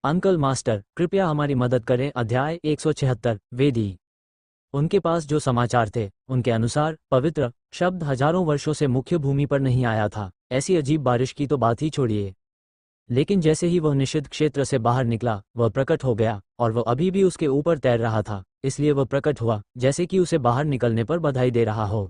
Uncle master, कृपया हमारी मदद करें। अध्याय 176 वेदी। उनके पास जो समाचार थे उनके अनुसार पवित्र शब्द हजारों वर्षों से मुख्य भूमि पर नहीं आया था। ऐसी अजीब बारिश की तो बात ही छोड़िए। लेकिन जैसे ही वह निषिद्ध क्षेत्र से बाहर निकला वह प्रकट हो गया, और वह अभी भी उसके ऊपर तैर रहा था, इसलिए वह प्रकट हुआ जैसे कि उसे बाहर निकलने पर बधाई दे रहा हो।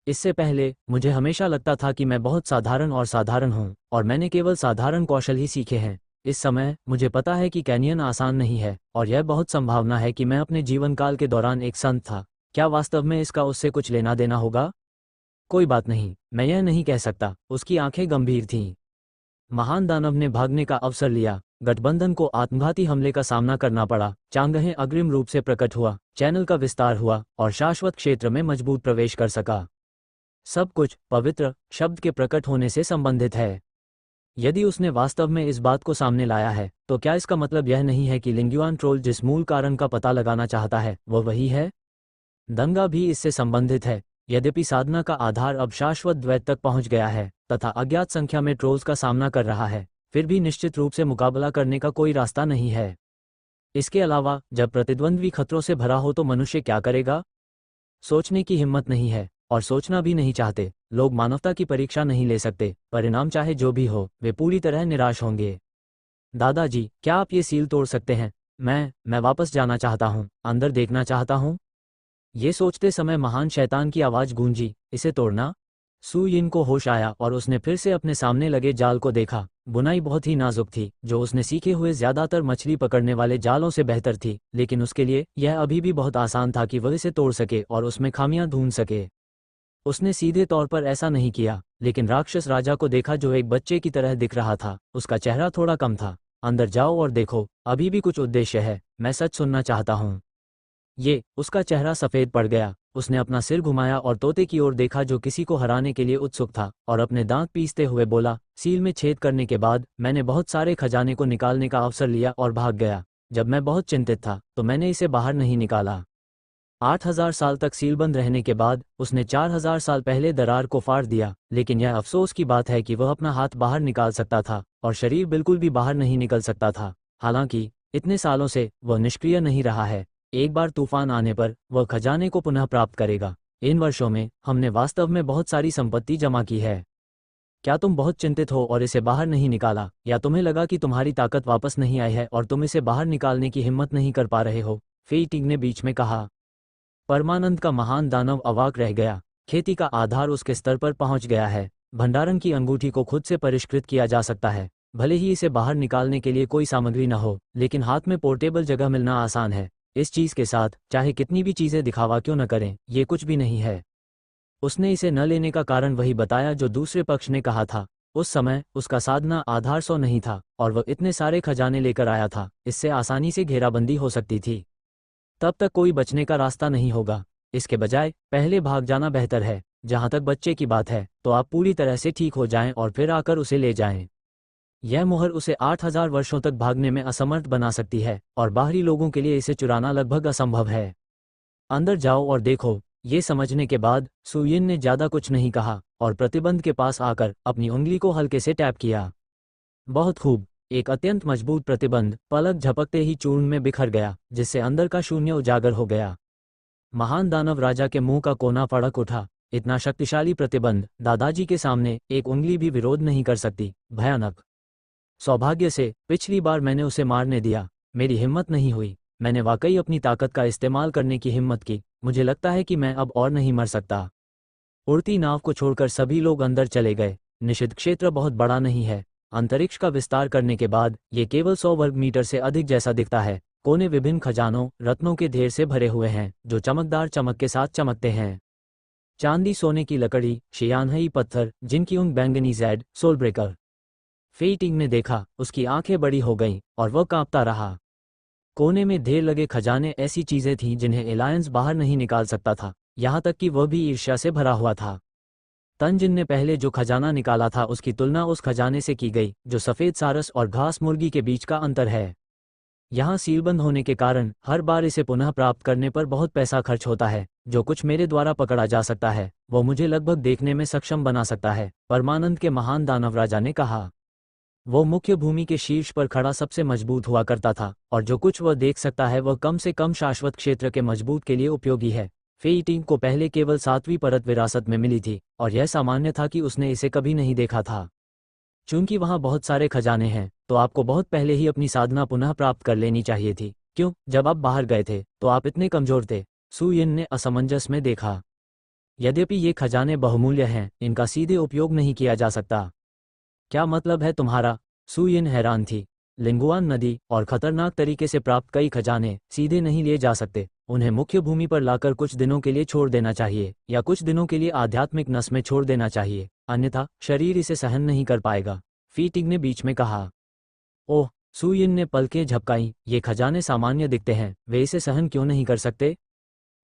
इससे पहले मुझे हमेशा लगता था कि मैं बहुत साधारण हूँ और मैंने केवल साधारण कौशल ही सीखे हैं। इस समय मुझे पता है कि कैनियन आसान नहीं है, और यह बहुत संभावना है कि मैं अपने जीवन काल के दौरान एक संत था। क्या वास्तव में इसका उससे कुछ लेना देना होगा? कोई बात नहीं, मैं यह नहीं कह सकता। उसकी आंखें गंभीर थीं। महान दानव ने भागने का अवसर लिया। गठबंधन को आत्मघाती हमले का सामना करना पड़ा। चांगहे अग्रिम रूप से प्रकट हुआ, चैनल का विस्तार हुआ और शाश्वत क्षेत्र में मजबूत प्रवेश कर सका। सब कुछ पवित्र शब्द के प्रकट होने से संबंधित है। यदि उसने वास्तव में इस बात को सामने लाया है, तो क्या इसका मतलब यह नहीं है कि लिंग्युआन ट्रोल जिस मूल कारण का पता लगाना चाहता है वह वही है? दंगा भी इससे संबंधित है। यद्यपि साधना का आधार अब शाश्वत द्वैत तक पहुंच गया है तथा अज्ञात संख्या में ट्रोल्स का सामना कर रहा है, फिर भी निश्चित रूप से मुकाबला करने का कोई रास्ता नहीं है। इसके अलावा जब प्रतिद्वंद्वी खतरों से भरा हो तो मनुष्य क्या करेगा? सोचने की हिम्मत नहीं है, और सोचना भी नहीं चाहते। लोग मानवता की परीक्षा नहीं ले सकते। परिणाम चाहे जो भी हो, वे पूरी तरह निराश होंगे। दादाजी, क्या आप ये सील तोड़ सकते हैं? मैं वापस जाना चाहता हूँ, अंदर देखना चाहता हूँ। ये सोचते समय महान शैतान की आवाज गूंजी, इसे तोड़ना? सू यिन को होश आया और उसने फिर से अपने सामने लगे जाल को देखा। बुनाई बहुत ही नाजुक थी, जो उसने सीखे हुए ज्यादातर मछली पकड़ने वाले जालों से बेहतर थी, लेकिन उसके लिए यह अभी भी बहुत आसान था कि वह इसे तोड़ सके और उसमें खामियां ढूंढ सके। उसने सीधे तौर पर ऐसा नहीं किया, लेकिन राक्षस राजा को देखा जो एक बच्चे की तरह दिख रहा था। उसका चेहरा थोड़ा कम था। अंदर जाओ और देखो, अभी भी कुछ उद्देश्य है। मैं सच सुनना चाहता हूँ। उसका चेहरा सफेद पड़ गया। उसने अपना सिर घुमाया और तोते की ओर देखा जो किसी को हराने के लिए उत्सुक था, और अपने दांत पीसते हुए बोला, सील में छेद करने के बाद मैंने बहुत सारे खजाने को निकालने का अवसर लिया और भाग गया। जब मैं बहुत चिंतित था तो मैंने इसे बाहर नहीं निकाला। 8000 साल तक सीलबंद रहने के बाद उसने 4000 साल पहले दरार को फाड़ दिया, लेकिन यह अफसोस की बात है कि वह अपना हाथ बाहर निकाल सकता था और शरीर बिल्कुल भी बाहर नहीं निकल सकता था। हालांकि इतने सालों से वह निष्क्रिय नहीं रहा है। एक बार तूफान आने पर वह खजाने को पुनः प्राप्त करेगा। इन वर्षों में हमने वास्तव में बहुत सारी संपत्ति जमा की है। क्या तुम बहुत चिंतित हो और इसे बाहर नहीं निकाला, या तुम्हें लगा कि तुम्हारी ताकत वापस नहीं आई है और तुम इसे बाहर निकालने की हिम्मत नहीं कर पा रहे हो? फेई टिंग ने बीच में कहा। परमानंद का महान दानव अवाक रह गया। खेती का आधार उसके स्तर पर पहुंच गया है। भंडारण की अंगूठी को खुद से परिष्कृत किया जा सकता है। भले ही इसे बाहर निकालने के लिए कोई सामग्री न हो, लेकिन हाथ में पोर्टेबल जगह मिलना आसान है। इस चीज के साथ चाहे कितनी भी चीजें दिखावा क्यों न करें, ये कुछ भी नहीं है। उसने इसे न लेने का कारण वही बताया जो दूसरे पक्ष ने कहा था। उस समय उसका साधना आधार 100 नहीं था, और वह इतने सारे खजाने लेकर आया था, इससे आसानी से घेराबंदी हो सकती थी। तब तक कोई बचने का रास्ता नहीं होगा। इसके बजाय पहले भाग जाना बेहतर है। जहां तक बच्चे की बात है, तो आप पूरी तरह से ठीक हो जाएं और फिर आकर उसे ले जाएं। यह मोहर उसे 8000 वर्षों तक भागने में असमर्थ बना सकती है, और बाहरी लोगों के लिए इसे चुराना लगभग असंभव है। अंदर जाओ और देखो। ये समझने के बाद सुयिन ने ज्यादा कुछ नहीं कहा और प्रतिबंध के पास आकर अपनी उंगली को हल्के से टैप किया। बहुत खूब। एक अत्यंत मजबूत प्रतिबंध पलक झपकते ही चूर्ण में बिखर गया, जिससे अंदर का शून्य उजागर हो गया। महान दानव राजा के मुंह का कोना फड़क उठा। इतना शक्तिशाली प्रतिबंध दादाजी के सामने एक उंगली भी विरोध नहीं कर सकती। भयानक। सौभाग्य से पिछली बार मैंने उसे मारने दिया। मेरी हिम्मत नहीं हुई। मैंने वाकई अपनी ताकत का इस्तेमाल करने की हिम्मत की। मुझे लगता है कि मैं अब और नहीं मर सकता। उड़ती नाव को छोड़कर सभी लोग अंदर चले गए। निषिद्ध क्षेत्र बहुत बड़ा नहीं है। अंतरिक्ष का विस्तार करने के बाद ये केवल 100 वर्ग मीटर से अधिक जैसा दिखता है। कोने विभिन्न खजानों रत्नों के ढेर से भरे हुए हैं, जो चमकदार चमक के साथ चमकते हैं। चांदी, सोने की लकड़ी, शियानहई पत्थर जिनकी ऊंग बैंगनी जैड सोल ब्रेकर। फेई टिंग ने देखा, उसकी आंखें बड़ी हो गईं और वह कांपता रहा। कोने में ढेर लगे खजाने ऐसी चीजें थीं जिन्हें एलायंस बाहर नहीं निकाल सकता था, यहाँ तक कि वह भी ईर्ष्या से भरा हुआ था। तंजिन ने पहले जो खजाना निकाला था उसकी तुलना उस खजाने से की गई जो सफेद सारस और घास मुर्गी के बीच का अंतर है। यहाँ सीलबंद होने के कारण हर बार इसे पुनः प्राप्त करने पर बहुत पैसा खर्च होता है। जो कुछ मेरे द्वारा पकड़ा जा सकता है वो मुझे लगभग देखने में सक्षम बना सकता है, परमानंद के महान दानव राजा ने कहा। वो मुख्य भूमि के शीर्ष पर खड़ा सबसे मजबूत हुआ करता था, और जो कुछ वह देख सकता है वह कम से कम शाश्वत क्षेत्र के मजबूत के लिए उपयोगी है। फेई टिंग को पहले केवल 7वीं परत विरासत में मिली थी, और यह सामान्य था कि उसने इसे कभी नहीं देखा था। चूंकि वहाँ बहुत सारे खजाने हैं, तो आपको बहुत पहले ही अपनी साधना पुनः प्राप्त कर लेनी चाहिए थी। क्यों, जब आप बाहर गए थे तो आप इतने कमजोर थे? सू यिन ने असमंजस में देखा। यद्यपि ये खजाने बहुमूल्य हैं, इनका सीधे उपयोग नहीं किया जा सकता। क्या मतलब है तुम्हारा? सू यिन हैरान थी। लिंगुआन नदी और खतरनाक तरीके से प्राप्त कई खजाने सीधे नहीं लिए जा सकते। उन्हें मुख्य भूमि पर लाकर कुछ दिनों के लिए छोड़ देना चाहिए, या कुछ दिनों के लिए आध्यात्मिक नस में छोड़ देना चाहिए, अन्यथा शरीर इसे सहन नहीं कर पाएगा। फी टिंग ने बीच में कहा। ओह, सू यिन ने पलकें झपकाईं। ये खजाने सामान्य दिखते हैं, वे इसे सहन क्यों नहीं कर सकते?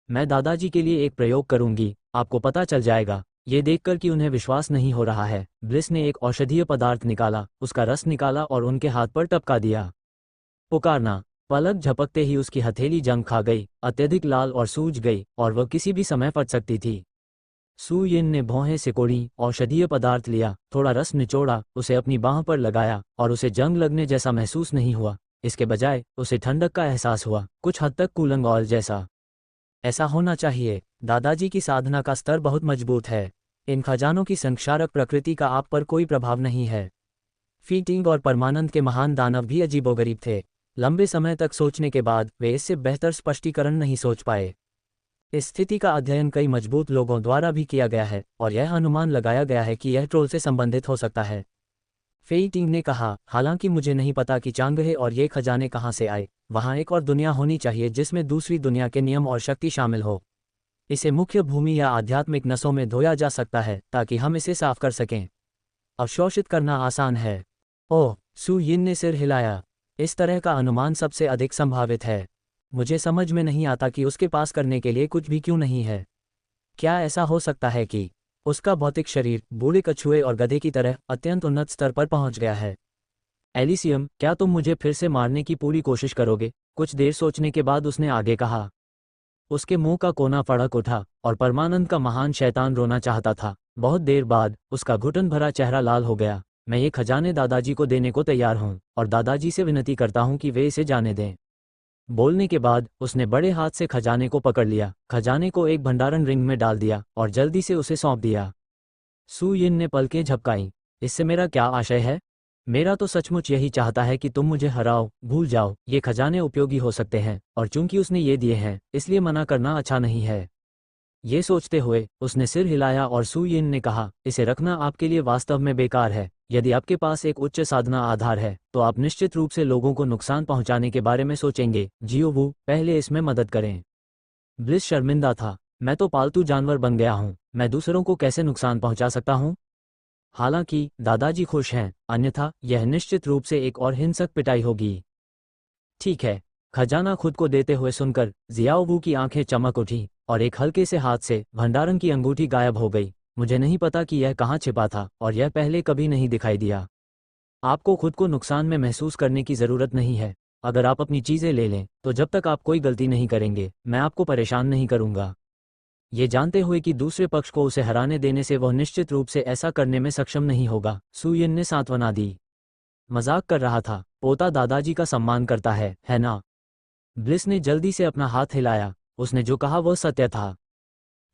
मैं दादाजी के लिए एक प्रयोग करूंगी, आपको पता चल जाएगा। ये देखकर कि उन्हें विश्वास नहीं हो रहा है, ब्लिस ने एक औषधीय पदार्थ निकाला, उसका रस निकाला और उनके हाथ पर टपका दिया। पुकारना। पलक झपकते ही उसकी हथेली जंग खा गई, अत्यधिक लाल और सूज गई, और वह किसी भी समय फट सकती थी। सू यिन ने भौहें सिकोड़ी, औषधीय पदार्थ लिया, थोड़ा रस निचोड़ा, उसे अपनी बांह पर लगाया, और उसे जंग लगने जैसा महसूस नहीं हुआ। इसके बजाय उसे ठंडक का एहसास हुआ, कुछ हद तक कूलिंग ऑयल जैसा। ऐसा होना चाहिए। दादाजी की साधना का स्तर बहुत मजबूत है। इन खजानों की संक्षारक प्रकृति का आप पर कोई प्रभाव नहीं है। फी टिंग और परमानंद के महान दानव भी अजीबोगरीब थे। लंबे समय तक सोचने के बाद वे इससे बेहतर स्पष्टीकरण नहीं सोच पाए। इस स्थिति का अध्ययन कई मजबूत लोगों द्वारा भी किया गया है, और यह अनुमान लगाया गया है कि यह ट्रोल से संबंधित हो सकता है। फेई टिंग ने कहा, हालांकि मुझे नहीं पता कि चांगहे और ये खजाने कहाँ से आए। वहाँ एक और दुनिया होनी चाहिए जिसमें दूसरी दुनिया के नियम और शक्ति शामिल हो। इसे मुख्य भूमि या आध्यात्मिक नसों में धोया जा सकता है ताकि हम इसे साफ कर सकें। अवशोषित करना आसान है। ओह, सू यिन ने सिर हिलाया। इस तरह का अनुमान सबसे अधिक संभावित है। मुझे समझ में नहीं आता कि उसके पास करने के लिए कुछ भी क्यों नहीं है। क्या ऐसा हो सकता है कि उसका भौतिक शरीर बूढ़े कछुए और गधे की तरह अत्यंत उन्नत स्तर पर पहुंच गया है? एलिसियम, क्या तुम मुझे फिर से मारने की पूरी कोशिश करोगे? कुछ देर सोचने के बाद उसने आगे कहा। उसके मुंह का कोना फड़क उठा, और परमानंद का महान शैतान रोना चाहता था। बहुत देर बाद उसका घुटन भरा चेहरा लाल हो गया। मैं ये खजाने दादाजी को देने को तैयार हूँ, और दादाजी से विनती करता हूँ कि वे इसे जाने दें। बोलने के बाद उसने बड़े हाथ से खजाने को पकड़ लिया, खजाने को एक भंडारण रिंग में डाल दिया, और जल्दी से उसे सौंप दिया। सू यिन ने पलकें झपकाईं। इससे मेरा क्या आशय है? मेरा तो सचमुच यही चाहता है कि तुम मुझे हराओ, भूल जाओ। ये खजाने उपयोगी हो सकते हैं, और चूंकि उसने ये दिए हैं, इसलिए मना करना अच्छा नहीं है। ये सोचते हुए उसने सिर हिलाया, और सू यिन ने कहा, इसे रखना आपके लिए वास्तव में बेकार है। यदि आपके पास एक उच्च साधना आधार है, तो आप निश्चित रूप से लोगों को नुकसान पहुंचाने के बारे में सोचेंगे। जियो वू, पहले इसमें मदद करें। ब्लिस शर्मिंदा था। मैं तो पालतू जानवर बन गया हूँ, मैं दूसरों को कैसे नुकसान पहुंचा सकता हूँ? हालांकि दादाजी खुश हैं, अन्यथा यह निश्चित रूप से एक और हिंसक पिटाई होगी। ठीक है। खजाना खुद को देते हुए सुनकर जियाओवू की आंखें चमक उठी, और एक हल्के से हाथ से भंडारण की अंगूठी गायब हो गई। मुझे नहीं पता कि यह कहाँ छिपा था, और यह पहले कभी नहीं दिखाई दिया। आपको खुद को नुकसान में महसूस करने की ज़रूरत नहीं है। अगर आप अपनी चीज़ें ले लें, तो जब तक आप कोई गलती नहीं करेंगे, मैं आपको परेशान नहीं करूंगा। ये जानते हुए कि दूसरे पक्ष को उसे हराने देने से वह निश्चित रूप से ऐसा करने में सक्षम नहीं होगा, सू यिन ने सांत्वना दी। मजाक कर रहा था। पोता दादाजी का सम्मान करता है ना? ब्लिस ने जल्दी से अपना हाथ हिलाया। उसने जो कहा वह सत्य था।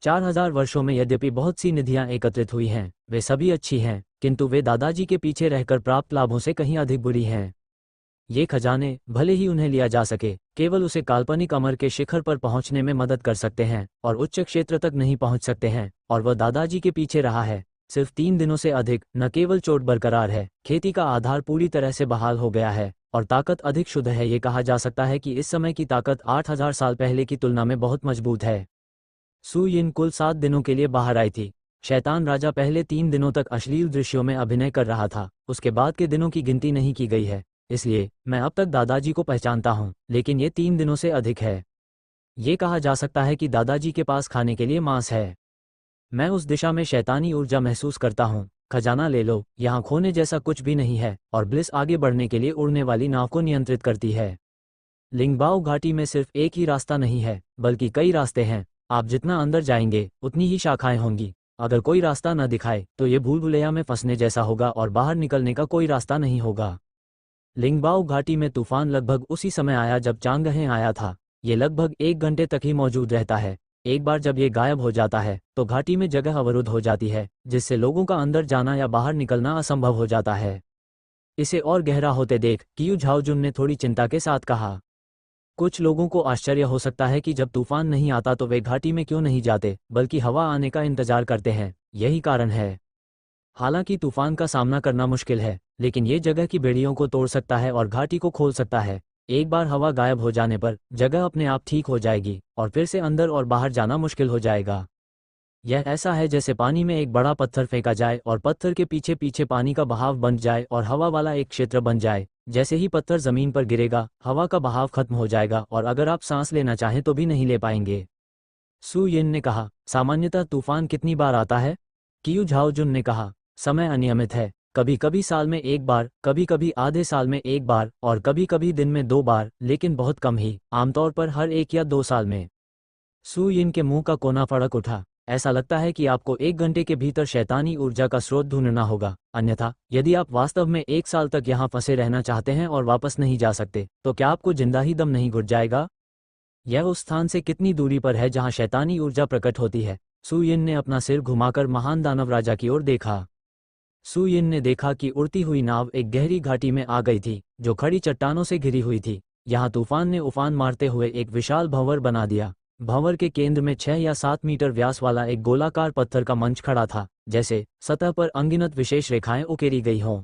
4000 वर्षों में यद्यपि बहुत सी निधियां एकत्रित हुई हैं, वे सभी अच्छी हैं, किंतु वे दादाजी के पीछे रहकर प्राप्त लाभों से कहीं अधिक बुरी हैं। ये खजाने, भले ही उन्हें लिया जा सके, केवल उसे काल्पनिक अमर के शिखर पर पहुंचने में मदद कर सकते हैं, और उच्च क्षेत्र तक नहीं पहुंच सकते हैं, और वह दादाजी के पीछे रहा है सिर्फ 3 दिनों से अधिक। न केवल चोट बरकरार है, खेती का आधार पूरी तरह से बहाल हो गया है, और ताकत अधिक शुद्ध है। ये कहा जा सकता है कि इस समय की ताकत 8000 साल पहले की तुलना में बहुत मजबूत है। सू यिन कुल 7 दिनों के लिए बाहर आई थी। शैतान राजा पहले 3 दिनों तक अश्लील दृश्यों में अभिनय कर रहा था, उसके बाद के दिनों की गिनती नहीं की गई है। इसलिए मैं अब तक दादाजी को पहचानता हूँ, लेकिन ये 3 दिनों से अधिक है। ये कहा जा सकता है कि दादाजी के पास खाने के लिए मांस है। मैं उस दिशा में शैतानी ऊर्जा महसूस करता हूँ। खजाना ले लो, यहाँ खोने जैसा कुछ भी नहीं है, और ब्लिस आगे बढ़ने के लिए उड़ने वाली नाव को नियंत्रित करती है। लिंगबाओ घाटी में सिर्फ एक ही रास्ता नहीं है, बल्कि कई रास्ते हैं। आप जितना अंदर जाएंगे, उतनी ही शाखाएं होंगी। अगर कोई रास्ता न दिखाए तो ये भूल भुलैया में फंसने जैसा होगा और बाहर निकलने का कोई रास्ता नहीं होगा। लिंगबाओ घाटी में तूफान लगभग उसी समय आया जब चांगहे आया था। ये लगभग 1 घंटे तक ही मौजूद रहता है। एक बार जब ये गायब हो जाता है तो घाटी में जगह अवरुद्ध हो जाती है, जिससे लोगों का अंदर जाना या बाहर निकलना असंभव हो जाता है। इसे और गहरा होते देख कियू झाओजुन ने थोड़ी चिंता के साथ कहा। कुछ लोगों को आश्चर्य हो सकता है कि जब तूफान नहीं आता तो वे घाटी में क्यों नहीं जाते बल्कि हवा आने का इंतजार करते हैं। यही कारण है। हालांकि तूफान का सामना करना मुश्किल है, लेकिन ये जगह की बेड़ियों को तोड़ सकता है और घाटी को खोल सकता है। एक बार हवा गायब हो जाने पर जगह अपने आप ठीक हो जाएगी और फिर से अंदर और बाहर जाना मुश्किल हो जाएगा। यह ऐसा है जैसे पानी में एक बड़ा पत्थर फेंका जाए और पत्थर के पीछे पीछे पानी का बहाव बन जाए और हवा वाला एक क्षेत्र बन जाए। जैसे ही पत्थर जमीन पर गिरेगा हवा का बहाव खत्म हो जाएगा और अगर आप सांस लेना चाहें तो भी नहीं ले पाएंगे। सू यिन ने कहा, सामान्यतः तूफान कितनी बार आता है? कियू झाओजुन ने कहा, समय अनियमित है। कभी कभी साल में एक बार, कभी कभी आधे साल में एक बार और कभी कभी दिन में 2 बार, लेकिन बहुत कम ही, आमतौर पर हर 1 या 2 साल में। सू यिन के मुंह का कोना फड़क उठा। ऐसा लगता है कि आपको 1 घंटे के भीतर शैतानी ऊर्जा का स्रोत ढूंढना होगा, अन्यथा यदि आप वास्तव में 1 साल तक यहाँ फंसे रहना चाहते हैं और वापस नहीं जा सकते तो क्या आपको जिंदा ही दम नहीं घुट जाएगा? यह उस स्थान से कितनी दूरी पर है जहाँ शैतानी ऊर्जा प्रकट होती है? सू यिन ने अपना सिर घुमाकर महान दानव राजा की ओर देखा। सू यिन ने देखा कि उड़ती हुई नाव एक गहरी घाटी में आ गई थी जो खड़ी चट्टानों से घिरी हुई थी। यहाँ तूफान ने उफान मारते हुए एक विशाल भंवर बना दिया। भंवर के केंद्र में 6 या 7 मीटर व्यास वाला एक गोलाकार पत्थर का मंच खड़ा था, जैसे सतह पर अनगिनत विशेष रेखाएं उकेरी गई हों।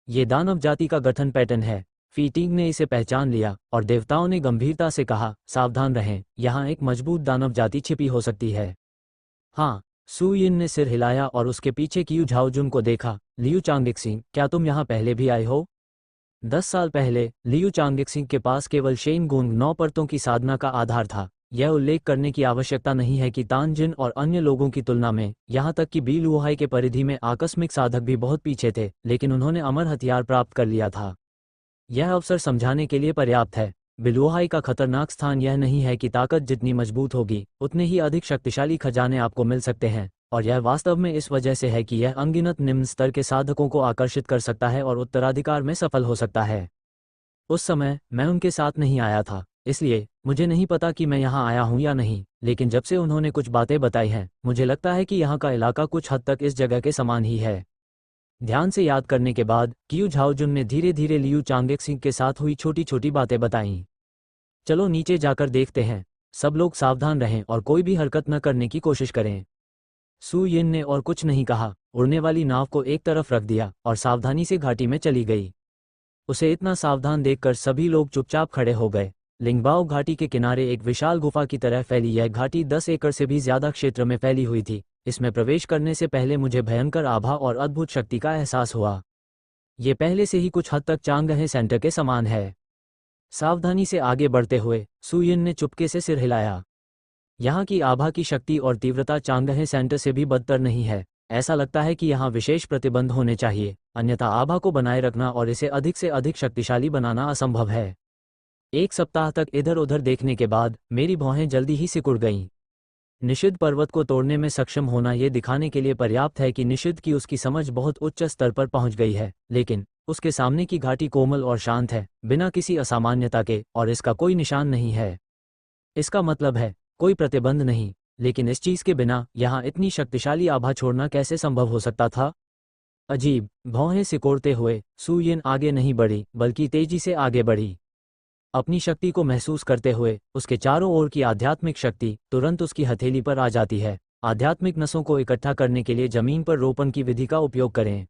ये दानव जाति का गठन पैटर्न है। फीटिंग ने इसे पहचान लिया और देवताओं ने गंभीरता से कहा, सावधान रहें, यहाँ एक मजबूत दानव जाति छिपी हो सकती है। हाँ। सू यिन ने सिर हिलाया और उसके पीछे कियू झाओजुन को देखा। लियू चांगेक्सिंग, क्या तुम यहाँ पहले भी आए हो? 10 साल पहले लियू चांगेक्सिंग के पास केवल शेन गोंग 9 परतों की साधना का आधार था। यह उल्लेख करने की आवश्यकता नहीं है कि तानजिन और अन्य लोगों की तुलना में, यहाँ तक कि बी लुहाई के परिधि में आकस्मिक साधक भी बहुत पीछे थे, लेकिन उन्होंने अमर हथियार प्राप्त कर लिया था। यह अवसर समझाने के लिए पर्याप्त है। बिलुहाई का खतरनाक स्थान यह नहीं है कि ताकत जितनी मजबूत होगी उतने ही अधिक शक्तिशाली खजाने आपको मिल सकते हैं, और यह वास्तव में इस वजह से है कि यह अनगिनत निम्न स्तर के साधकों को आकर्षित कर सकता है और उत्तराधिकार में सफल हो सकता है। उस समय मैं उनके साथ नहीं आया था, इसलिए मुझे नहीं पता कि मैं यहाँ आया हूँ या नहीं, लेकिन जब से उन्होंने कुछ बातें बताई हैं मुझे लगता है कि यहाँ का इलाका कुछ हद तक इस जगह के समान ही है। ध्यान से याद करने के बाद कियू झाओजुन ने धीरे धीरे लियू चांगेक्सिंग के साथ हुई छोटी छोटी बातें बताईं। चलो नीचे जाकर देखते हैं। सब लोग सावधान रहें और कोई भी हरकत न करने की कोशिश करें। सू यिन ने और कुछ नहीं कहा, उड़ने वाली नाव को एक तरफ रख दिया और सावधानी से घाटी में चली गई। उसे इतना सावधान देखकर सभी लोग चुपचाप खड़े हो गए। लिंगबाओ घाटी के किनारे एक विशाल गुफा की तरह फैली यह घाटी 10 एकड़ से भी ज्यादा क्षेत्र में फैली हुई थी। इसमें प्रवेश करने से पहले मुझे भयंकर आभा और अद्भुत शक्ति का एहसास हुआ। ये पहले से ही कुछ हद तक चांगहे सेंटर के समान है। सावधानी से आगे बढ़ते हुए सू यिन ने चुपके से सिर हिलाया। यहाँ की आभा की शक्ति और तीव्रता चांगहे सेंटर से भी बदतर नहीं है। ऐसा लगता है कि यहाँ विशेष प्रतिबंध होने चाहिए, अन्यथा आभा को बनाए रखना और इसे अधिक से अधिक शक्तिशाली बनाना असंभव है। 1 सप्ताह तक इधर उधर देखने के बाद मेरी भौहें जल्दी ही सिकुड़ गईं। निषिद्ध पर्वत को तोड़ने में सक्षम होना ये दिखाने के लिए पर्याप्त है कि निषिद्ध की उसकी समझ बहुत उच्च स्तर पर पहुंच गई है, लेकिन उसके सामने की घाटी कोमल और शांत है, बिना किसी असामान्यता के, और इसका कोई निशान नहीं है। इसका मतलब है कोई प्रतिबंध नहीं, लेकिन इस चीज के बिना यहाँ इतनी शक्तिशाली आभा छोड़ना कैसे संभव हो सकता था? अजीब। भौहें सिकोड़ते हुए सू यिन आगे नहीं बढ़ी बल्कि तेजी से आगे बढ़ी। अपनी शक्ति को महसूस करते हुए उसके चारों ओर की आध्यात्मिक शक्ति तुरंत उसकी हथेली पर आ जाती है। आध्यात्मिक नसों को इकट्ठा करने के लिए जमीन पर रोपण की विधि का उपयोग करें।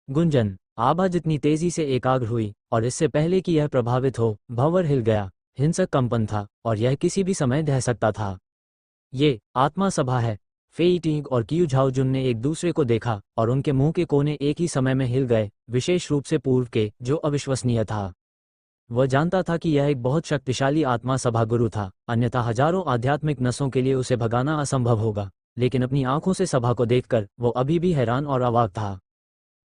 गुंजन। आभा जितनी तेजी से एकाग्र हुई और इससे पहले कि यह प्रभावित हो, भंवर हिल गया। हिंसक कंपन था और यह किसी भी समय ढह सकता था। ये आत्मा सभा है। फेई टिंग और कियू झाओजुन ने एक दूसरे को देखा और उनके मुंह के कोने एक ही समय में हिल गए, विशेष रूप से पूर्व के, जो अविश्वसनीय था। वह जानता था कि यह एक बहुत शक्तिशाली आत्मा सभा गुरु था, अन्यथा हजारों आध्यात्मिक नसों के लिए उसे भगाना असंभव होगा, लेकिन अपनी आंखों से सभा को देखकर वो अभी भी हैरान और अवाक था।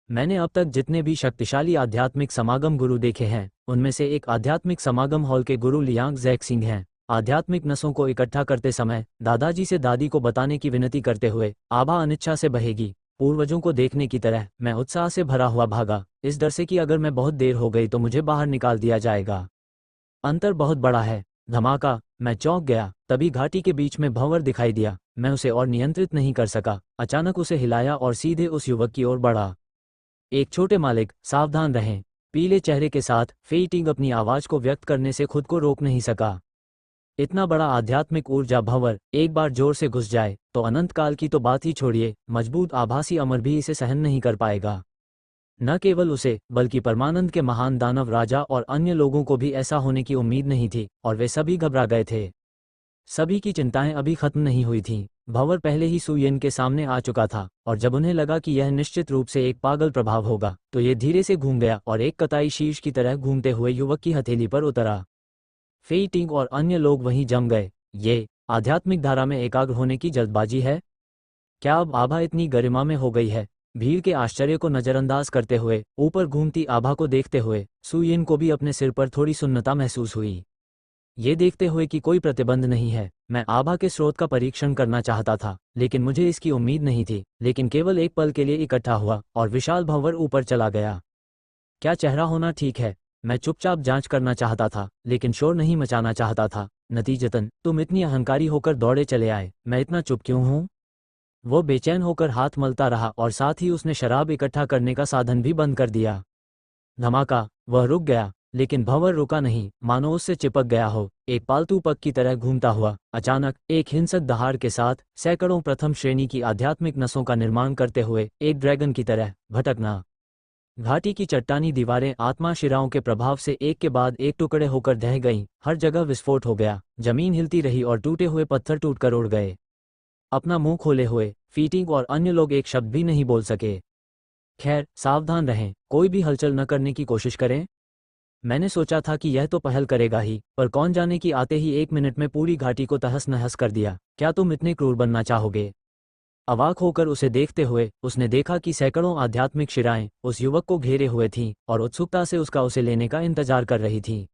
मैंने अब तक जितने भी शक्तिशाली आध्यात्मिक समागम गुरु देखे हैं, उनमें से एक आध्यात्मिक समागम हॉल के गुरु लियांग जैक्सिंग हैं। आध्यात्मिक नसों को इकट्ठा करते समय दादाजी से दादी को बताने की विनती करते हुए, आभा अनिच्छा से बहेगी। पूर्वजों को देखने की तरह मैं उत्साह से भरा हुआ भागा, इस डर से कि अगर मैं बहुत देर हो गई तो मुझे बाहर निकाल दिया जाएगा। अंतर बहुत बड़ा है। धमाका! मैं चौंक गया। तभी घाटी के बीच में भंवर दिखाई दिया। मैं उसे और नियंत्रित नहीं कर सका। अचानक उसे हिलाया और सीधे उस युवक की ओर बढ़ा। एक छोटे मालिक, सावधान रहें। पीले चेहरे के साथ फेई टिंग अपनी आवाज को व्यक्त करने से खुद को रोक नहीं सका। इतना बड़ा आध्यात्मिक ऊर्जा भंवर एक बार जोर से घुस जाए तो अनंत काल की तो बात ही छोड़िए, मजबूत आभासी अमर भी इसे सहन नहीं कर पाएगा। न केवल उसे, बल्कि परमानंद के महान दानव राजा और अन्य लोगों को भी ऐसा होने की उम्मीद नहीं थी, और वे सभी घबरा गए थे। सभी की चिंताएं अभी खत्म नहीं हुई थीं। भंवर पहले ही सुयेन के सामने आ चुका था, और जब उन्हें लगा कि यह निश्चित रूप से एक पागल प्रभाव होगा, तो ये धीरे से घूम गया और एक कताई शीर्ष की तरह घूमते हुए युवक की हथेली पर उतरा। फेई टिंग और अन्य लोग वहीं जम गए। ये आध्यात्मिक धारा में एकाग्र होने की जल्दबाजी है? क्या अब आभा इतनी गरिमा में हो गई है? भीड़ के आश्चर्य को नजरअंदाज करते हुए, ऊपर घूमती आभा को देखते हुए सुयेन को भी अपने सिर पर थोड़ी सुन्नता महसूस हुई। ये देखते हुए कि कोई प्रतिबंध नहीं है, मैं आभा के स्रोत का परीक्षण करना चाहता था, लेकिन मुझे इसकी उम्मीद नहीं थी। लेकिन केवल एक पल के लिए इकट्ठा हुआ और विशाल भंवर ऊपर चला गया। क्या चेहरा होना ठीक है? मैं चुपचाप जांच करना चाहता था, लेकिन शोर नहीं मचाना चाहता था। नतीजतन तुम इतनी अहंकारी होकर दौड़े चले आए। मैं इतना चुप क्यों हूँ? वो बेचैन होकर हाथ मलता रहा और साथ ही उसने शराब इकट्ठा करने का साधन भी बंद कर दिया। धमाका! वह रुक गया, लेकिन भंवर रुका नहीं, मानो उससे चिपक गया हो, एक पालतू पग की तरह घूमता हुआ। अचानक एक हिंसक दहाड़ के साथ सैकड़ों प्रथम श्रेणी की आध्यात्मिक नसों का निर्माण करते हुए एक ड्रैगन की तरह भटकना। घाटी की चट्टानी दीवारें आत्मा शिराओं के प्रभाव से एक के बाद एक टुकड़े होकर ढह गईं। हर जगह विस्फोट हो गया। जमीन हिलती रही और टूटे हुए पत्थर टूटकर उड़ गए। अपना मुंह खोले हुए फीटिंग और अन्य लोग एक शब्द भी नहीं बोल सके। खैर, सावधान रहें, कोई भी हलचल न करने की कोशिश करें। मैंने सोचा था कि यह तो पहल करेगा ही, पर कौन जाने कि आते ही 1 मिनट में पूरी घाटी को तहस नहस कर दिया। क्या तुम इतने क्रूर बनना चाहोगे? अवाक होकर उसे देखते हुए उसने देखा कि सैकड़ों आध्यात्मिक शिराएं उस युवक को घेरे हुए थीं और उत्सुकता से उसका उसे लेने का इंतजार कर रही थीं।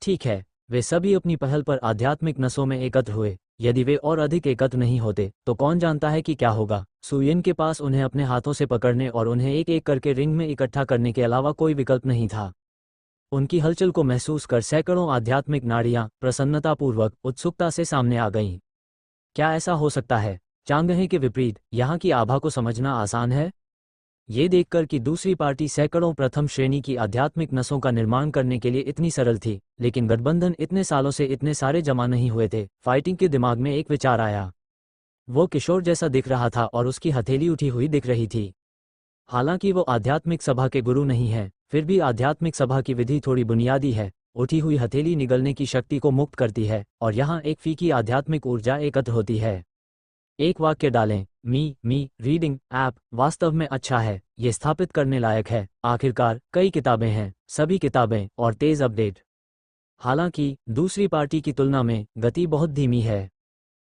ठीक है, वे सभी अपनी पहल पर आध्यात्मिक नसों में एकत्र हुए। यदि वे और अधिक एकत्र नहीं होते तो कौन जानता है कि क्या होगा। सुयेन के पास उन्हें अपने हाथों से पकड़ने और उन्हें एक एक करके रिंग में इकट्ठा करने के अलावा कोई विकल्प नहीं था। उनकी हलचल को महसूस कर सैकड़ों आध्यात्मिक नाड़ियां प्रसन्नतापूर्वक उत्सुकता से सामने आ गईं। क्या ऐसा हो सकता है? चांगहे के विपरीत यहाँ की आभा को समझना आसान है। ये देखकर कि दूसरी पार्टी सैकड़ों प्रथम श्रेणी की आध्यात्मिक नसों का निर्माण करने के लिए इतनी सरल थी, लेकिन गठबंधन इतने सालों से इतने सारे जमा नहीं हुए थे। फाइटिंग के दिमाग में एक विचार आया। वो किशोर जैसा दिख रहा था और उसकी हथेली उठी हुई दिख रही थी। हालांकि वो आध्यात्मिक सभा के गुरु नहीं है, फिर भी आध्यात्मिक सभा की विधि थोड़ी बुनियादी है। उठी हुई हथेली निगलने की शक्ति को मुक्त करती है और यहाँ एक फीकी आध्यात्मिक ऊर्जा एकत्र होती है। एक वाक्य डालें, मी रीडिंग ऐप वास्तव में अच्छा है, ये स्थापित करने लायक है। आखिरकार कई किताबें हैं, सभी किताबें और तेज अपडेट। हालांकि दूसरी पार्टी की तुलना में गति बहुत धीमी है।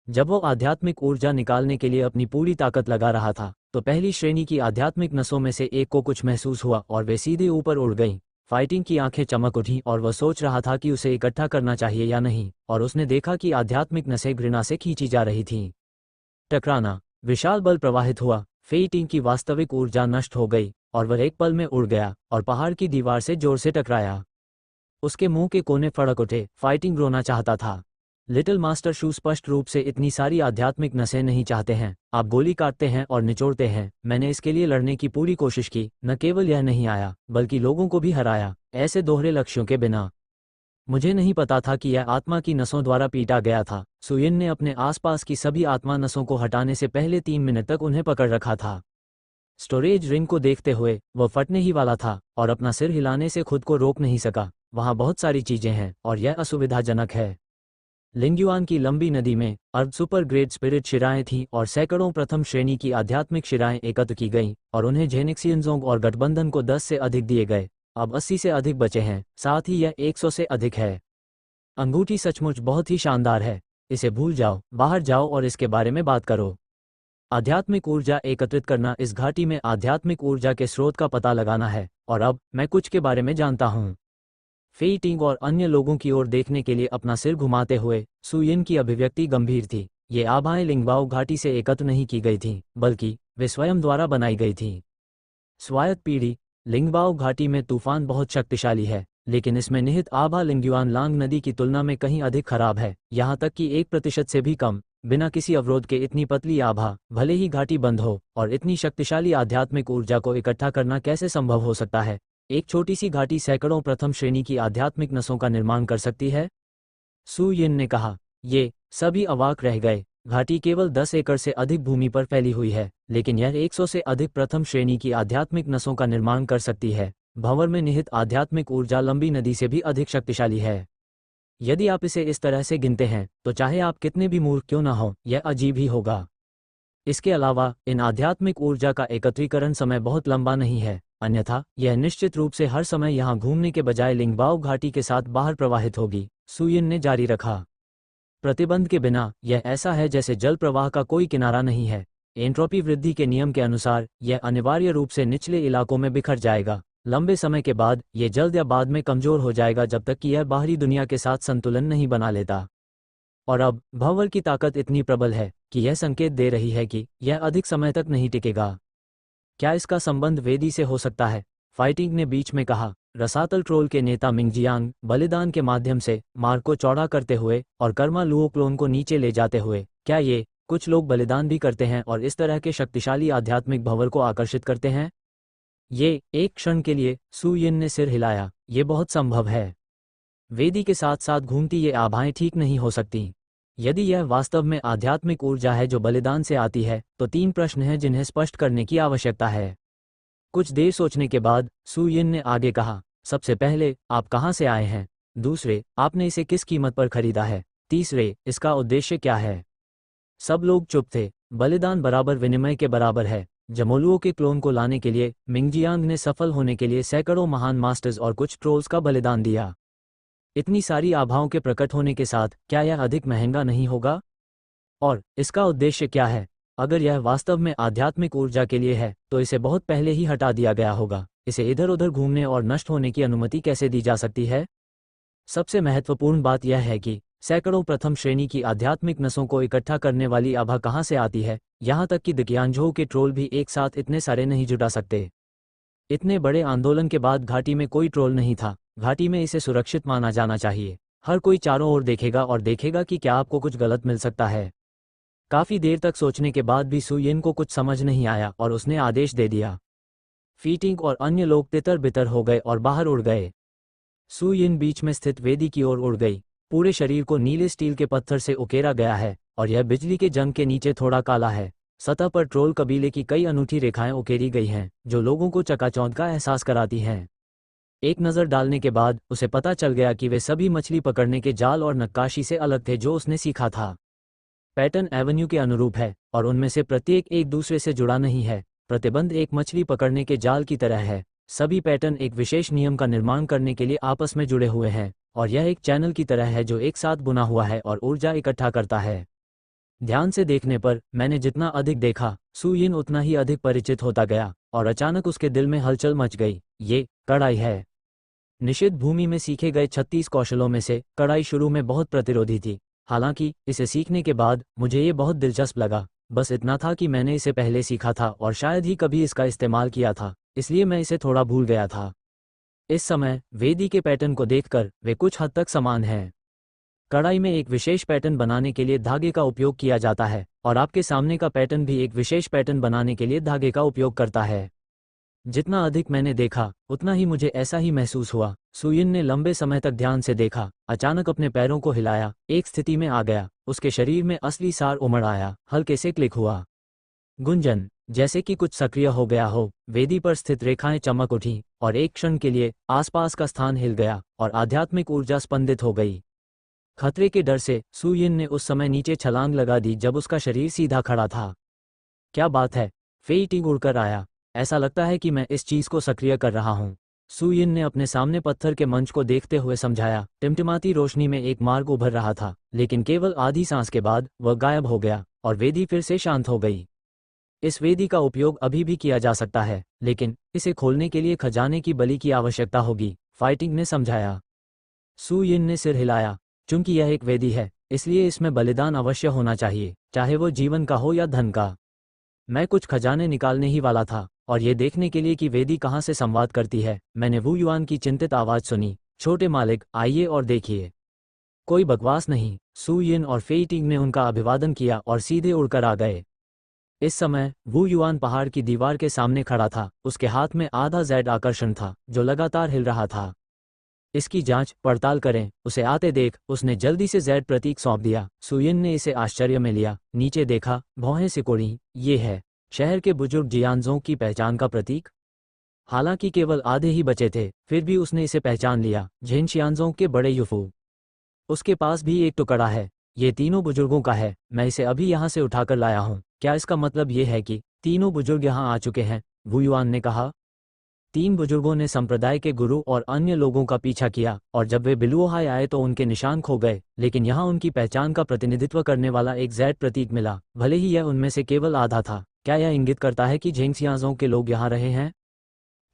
जब वो आध्यात्मिक ऊर्जा निकालने के लिए अपनी पूरी ताकत लगा रहा था, तो पहली श्रेणी की आध्यात्मिक नसों में से एक को कुछ महसूस हुआ और वे सीधे ऊपर उड़ गईं। फाइटिंग की आंखें चमक उठीं और वह सोच रहा था कि उसे इकट्ठा करना चाहिए या नहीं, और उसने देखा कि आध्यात्मिक नसें घृणा से खींची जा रही थीं। टकराना। विशाल बल प्रवाहित हुआ। फेई टिंग की वास्तविक ऊर्जा नष्ट हो गई और वह एक पल में उड़ गया और पहाड़ की दीवार से जोर से टकराया। उसके मुंह के कोने फड़क उठे। फाइटिंग रोना चाहता था। लिटिल मास्टर शू स्पष्ट रूप से इतनी सारी आध्यात्मिक नसें नहीं चाहते हैं। आप गोली काटते हैं और निचोड़ते हैं। मैंने इसके लिए लड़ने की पूरी कोशिश की, न केवल यह नहीं आया बल्कि लोगों को भी हराया, ऐसे दोहरे लक्ष्यों के बिना। मुझे नहीं पता था कि यह आत्मा की नसों द्वारा पीटा गया था। सुयेन ने अपने आसपास की सभी आत्मा नसों को हटाने से पहले 3 मिनट तक उन्हें पकड़ रखा था। स्टोरेज रिंग को देखते हुए वह फटने ही वाला था और अपना सिर हिलाने से खुद को रोक नहीं सका। वहाँ बहुत सारी चीजें हैं और यह असुविधाजनक है। लिंग्युआन की लंबी नदी में अर्ध सुपर ग्रेड स्पिरिट शिराएं थीं और सैकड़ों प्रथम श्रेणी की आध्यात्मिक शिराएं एकत्र की गईं और उन्हें जेनिक्सियनजोंग और गठबंधन को 10 से अधिक दिए गए। अब 80 से अधिक बचे हैं, साथ ही यह 100 से अधिक है। अंगूठी सचमुच बहुत ही शानदार है। इसे भूल जाओ, बाहर जाओ और इसके बारे में बात करो। आध्यात्मिक ऊर्जा एकत्रित करना, इस घाटी में आध्यात्मिक ऊर्जा के स्रोत का पता लगाना है, और अब मैं कुछ के बारे में जानता हूँ। फेई टिंग और अन्य लोगों की ओर देखने के लिए अपना सिर घुमाते हुए सु यिन की अभिव्यक्ति गंभीर थी। ये आभाएं लिंगबाओ घाटी से एकत्र नहीं की गई थीं, बल्कि वे स्वयं द्वारा बनाई गई थीं। स्वायत्त पीढ़ी। लिंगबाओ घाटी में तूफान बहुत शक्तिशाली है, लेकिन इसमें निहित आभा लिंग्युआन लांग नदी की तुलना में कहीं अधिक खराब है, यहाँ तक कि 1% से भी कम। बिना किसी अवरोध के इतनी पतली आभा, भले ही घाटी बंद हो, और इतनी शक्तिशाली आध्यात्मिक ऊर्जा को इकट्ठा करना कैसे संभव हो सकता है? एक छोटी सी घाटी सैकड़ों प्रथम श्रेणी की आध्यात्मिक नसों का निर्माण कर सकती है? सु यिन ने कहा। ये सभी अवाक रह गए। घाटी केवल 10 एकड़ से अधिक भूमि पर फैली हुई है, लेकिन यह 100 से अधिक प्रथम श्रेणी की आध्यात्मिक नसों का निर्माण कर सकती है। भंवर में निहित आध्यात्मिक ऊर्जा लंबी नदी से भी अधिक शक्तिशाली है। यदि आप इसे इस तरह से गिनते हैं, तो चाहे आप कितने भी मूर्ख क्यों न हो, यह अजीब ही होगा। इसके अलावा इन आध्यात्मिक ऊर्जा का एकत्रीकरण समय बहुत लंबा नहीं है, अन्यथा यह निश्चित रूप से हर समय यहाँ घूमने के बजाय लिंगबाओ घाटी के साथ बाहर प्रवाहित होगी, सु यिन ने जारी रखा। प्रतिबंध के बिना यह ऐसा है जैसे जल प्रवाह का कोई किनारा नहीं है। एंट्रोपी वृद्धि के नियम के अनुसार यह अनिवार्य रूप से निचले इलाकों में बिखर जाएगा। लंबे समय के बाद यह जल्द या बाद में कमजोर हो जाएगा, जब तक कि यह बाहरी दुनिया के साथ संतुलन नहीं बना लेता। और अब भंवर की ताकत इतनी प्रबल है कि यह संकेत दे रही है कि यह अधिक समय तक नहीं टिकेगा। क्या इसका संबंध वेदी से हो सकता है? फाइटिंग ने बीच में कहा। रसातल ट्रोल के नेता मिंगजियांग बलिदान के माध्यम से मार्ग को चौड़ा करते हुए और कर्मा लुओ क्लोन को नीचे ले जाते हुए, क्या ये कुछ लोग बलिदान भी करते हैं और इस तरह के शक्तिशाली आध्यात्मिक भंवर को आकर्षित करते हैं? ये एक क्षण के लिए सु यिन ने सिर हिलाया। ये बहुत संभव है। वेदी के साथ साथ घूमती ये आभाएं ठीक नहीं हो सकती। यदि यह वास्तव में आध्यात्मिक ऊर्जा है जो बलिदान से आती है, तो 3 प्रश्न हैं जिन्हें स्पष्ट करने की आवश्यकता है। कुछ देर सोचने के बाद सु यिन ने आगे कहा, सबसे पहले, आप कहाँ से आए हैं? दूसरे, आपने इसे किस कीमत पर खरीदा है? तीसरे, इसका उद्देश्य क्या है? सब लोग चुप थे। बलिदान बराबर विनिमय के बराबर है। जमोलुओं के क्लोन को लाने के लिए मिंगजियांग ने सफल होने के लिए सैकड़ों महान मास्टर्स और कुछ ट्रोल्स का बलिदान दिया। इतनी सारी आभाओं के प्रकट होने के साथ क्या यह अधिक महंगा नहीं होगा? और इसका उद्देश्य क्या है? अगर यह वास्तव में आध्यात्मिक ऊर्जा के लिए है, तो इसे बहुत पहले ही हटा दिया गया होगा। इसे इधर उधर घूमने और नष्ट होने की अनुमति कैसे दी जा सकती है? सबसे महत्वपूर्ण बात यह है कि सैकड़ों प्रथम श्रेणी की आध्यात्मिक नसों को इकट्ठा करने वाली आभा कहाँ से आती है? यहाँ तक कि दकियानझोउ के ट्रोल भी एक साथ इतने सारे नहीं जुटा सकते। इतने बड़े आंदोलन के बाद घाटी में कोई ट्रोल नहीं था। घाटी में इसे सुरक्षित माना जाना चाहिए। हर कोई चारों ओर देखेगा और देखेगा कि क्या आपको कुछ गलत मिल सकता है। काफी देर तक सोचने के बाद भी सु यिन को कुछ समझ नहीं आया और उसने आदेश दे दिया। फीटिंग और अन्य लोग तितर बितर हो गए और बाहर उड़ गए। सु यिन बीच में स्थित वेदी की ओर उड़ गई। पूरे शरीर को नीले स्टील के पत्थर से उकेरा गया है और यह बिजली के जंग के नीचे थोड़ा काला है। सतह पर ट्रोल कबीले की कई अनूठी रेखाएं उकेरी गई हैं, जो लोगों को चकाचौंध का एहसास कराती हैं। एक नज़र डालने के बाद उसे पता चल गया कि वे सभी मछली पकड़ने के जाल और नक्काशी से अलग थे जो उसने सीखा था। पैटर्न एवेन्यू के अनुरूप है और उनमें से प्रत्येक एक दूसरे से जुड़ा नहीं है। प्रतिबंध एक मछली पकड़ने के जाल की तरह है। सभी पैटर्न एक विशेष नियम का निर्माण करने के लिए आपस में जुड़े हुए हैं, और यह एक चैनल की तरह है जो एक साथ बुना हुआ है और ऊर्जा इकट्ठा करता है। ध्यान से देखने पर मैंने जितना अधिक देखा, सु यिन उतना ही अधिक परिचित होता गया, और अचानक उसके दिल में हलचल मच गई। ये कढ़ाई है। निषिद्ध भूमि में सीखे गए 36 कौशलों में से कढ़ाई शुरू में बहुत प्रतिरोधी थी। हालांकि इसे सीखने के बाद मुझे ये बहुत दिलचस्प लगा। बस इतना था कि मैंने इसे पहले सीखा था और शायद ही कभी इसका इस्तेमाल किया था, इसलिए मैं इसे थोड़ा भूल गया था। इस समय वेदी के पैटर्न को देखकर वे कुछ हद तक समान हैं। कढ़ाई में एक विशेष पैटर्न बनाने के लिए धागे का उपयोग किया जाता है, और आपके सामने का पैटर्न भी एक विशेष पैटर्न बनाने के लिए धागे का उपयोग करता है। जितना अधिक मैंने देखा, उतना ही मुझे ऐसा ही महसूस हुआ। सु यिन ने लंबे समय तक ध्यान से देखा, अचानक अपने पैरों को हिलाया, एक स्थिति में आ गया। उसके शरीर में असली सार उमड़ आया, हल्के से क्लिक हुआ। गुंजन, जैसे कि कुछ सक्रिय हो गया हो। वेदी पर स्थित रेखाएं चमक उठी, और एक क्षण के लिए आसपास का स्थान हिल गया और आध्यात्मिक ऊर्जा स्पंदित हो गई। खतरे के डर से सु यिन ने उस समय नीचे छलांग लगा दी जब उसका शरीर सीधा खड़ा था। क्या बात है? फेई टिंग उड़कर आया। ऐसा लगता है कि मैं इस चीज को सक्रिय कर रहा हूँ। सु यिन ने अपने सामने पत्थर के मंच को देखते हुए समझाया। टिमटिमाती रोशनी में एक मार्ग उभर रहा था, लेकिन केवल आधी सांस के बाद वह गायब हो गया और वेदी फिर से शांत हो गई। इस वेदी का उपयोग अभी भी किया जा सकता है, लेकिन इसे खोलने के लिए खजाने की बलि की आवश्यकता होगी, फाइटिंग ने समझाया। सू यिन ने सिर हिलाया। चूंकि यह एक वेदी है, इसलिए इसमें बलिदान अवश्य होना चाहिए, चाहे वो जीवन का हो या धन का। मैं कुछ खजाने निकालने ही वाला था, और ये देखने के लिए कि वेदी कहाँ से संवाद करती है, मैंने वू युआन की चिंतित आवाज़ सुनी। छोटे मालिक, आइए और देखिए। कोई बकवास नहीं। सू यिन और फेई टिंग ने उनका अभिवादन किया और सीधे उड़कर आ गए। इस समय वू युआन पहाड़ की दीवार के सामने खड़ा था। उसके हाथ में आधा जेड आकर्षण था, जो लगातार हिल रहा था। इसकी जांच पड़ताल करें, उसे आते देख। उसने जल्दी से जेड प्रतीक सौंप दिया। सुयिन ने इसे आश्चर्य में लिया, नीचे देखा, भौहें सिकोड़ी। ये है शहर के बुजुर्ग जियानजों की पहचान का प्रतीक। हालांकि केवल आधे ही बचे थे, फिर भी उसने इसे पहचान लिया। झेनशियानजों के बड़े युफू। उसके पास भी एक टुकड़ा है। ये तीनों बुजुर्गों का है। मैं इसे अभी यहाँ से उठाकर लाया हूँ। क्या इसका मतलब ये है कि तीनों बुजुर्ग यहाँ आ चुके हैं? वू युआन ने कहा। तीन बुजुर्गों ने संप्रदाय के गुरु और अन्य लोगों का पीछा किया, और जब वे बिलुओहाई आए तो उनके निशान खो गए, लेकिन यहाँ उनकी पहचान का प्रतिनिधित्व करने वाला एक जेड प्रतीक मिला, भले ही यह उनमें से केवल आधा था। क्या यह इंगित करता है कि झेंगसियांजों के लोग यहाँ रहे हैं?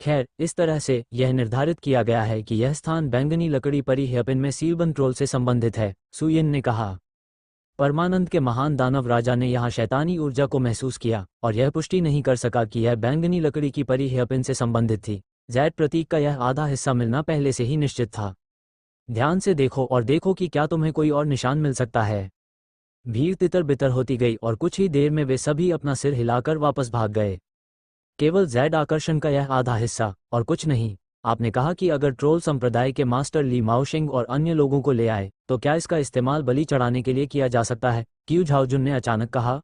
खैर, इस तरह से यह निर्धारित किया गया है कि यह स्थान बैंगनी लकड़ी परी हेपिन में सीलबंद ट्रोल से संबंधित है, सुयिन ने कहा। परमानंद के महान दानव राजा ने यहाँ शैतानी ऊर्जा को महसूस किया, और यह पुष्टि नहीं कर सका कि यह बैंगनी लकड़ी की परी हेपिन से संबंधित थी। जेड प्रतीक का यह आधा हिस्सा मिलना पहले से ही निश्चित था। ध्यान से देखो और देखो कि क्या तुम्हें कोई और निशान मिल सकता है। भीड़ तितर बितर होती गई और कुछ ही देर में वे सभी अपना सिर हिलाकर वापस भाग गए। केवल जेड आकर्षण का यह आधा हिस्सा, और कुछ नहीं। आपने कहा कि अगर ट्रोल संप्रदाय के मास्टर ली माओशिंग और अन्य लोगों को ले आए, तो क्या इसका इस्तेमाल बलि चढ़ाने के लिए किया जा सकता है? क्यू झाओजुन ने अचानक कहा।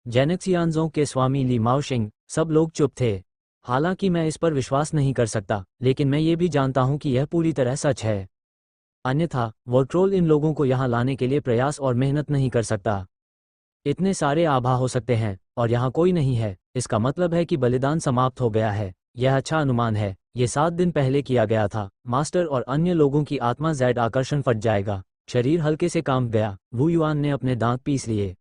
जेनेक्सियांजों के स्वामी ली माओशिंग। सब लोग चुप थे। हालांकि मैं इस पर विश्वास नहीं कर सकता, लेकिन मैं ये भी जानता हूं कि यह पूरी तरह सच है। अन्यथा वो ट्रोल इन लोगों को यहाँ लाने के लिए प्रयास और मेहनत नहीं कर सकता। इतने सारे आभा हो सकते हैं, और यहाँ कोई नहीं है। इसका मतलब है कि बलिदान समाप्त हो गया है। यह अच्छा अनुमान है। ये 7 दिन पहले किया गया था। मास्टर और अन्य लोगों की आत्मा जेड आकर्षण फट जाएगा। शरीर हल्के से कांप गया। वू युआन ने अपने दांत पीस लिए।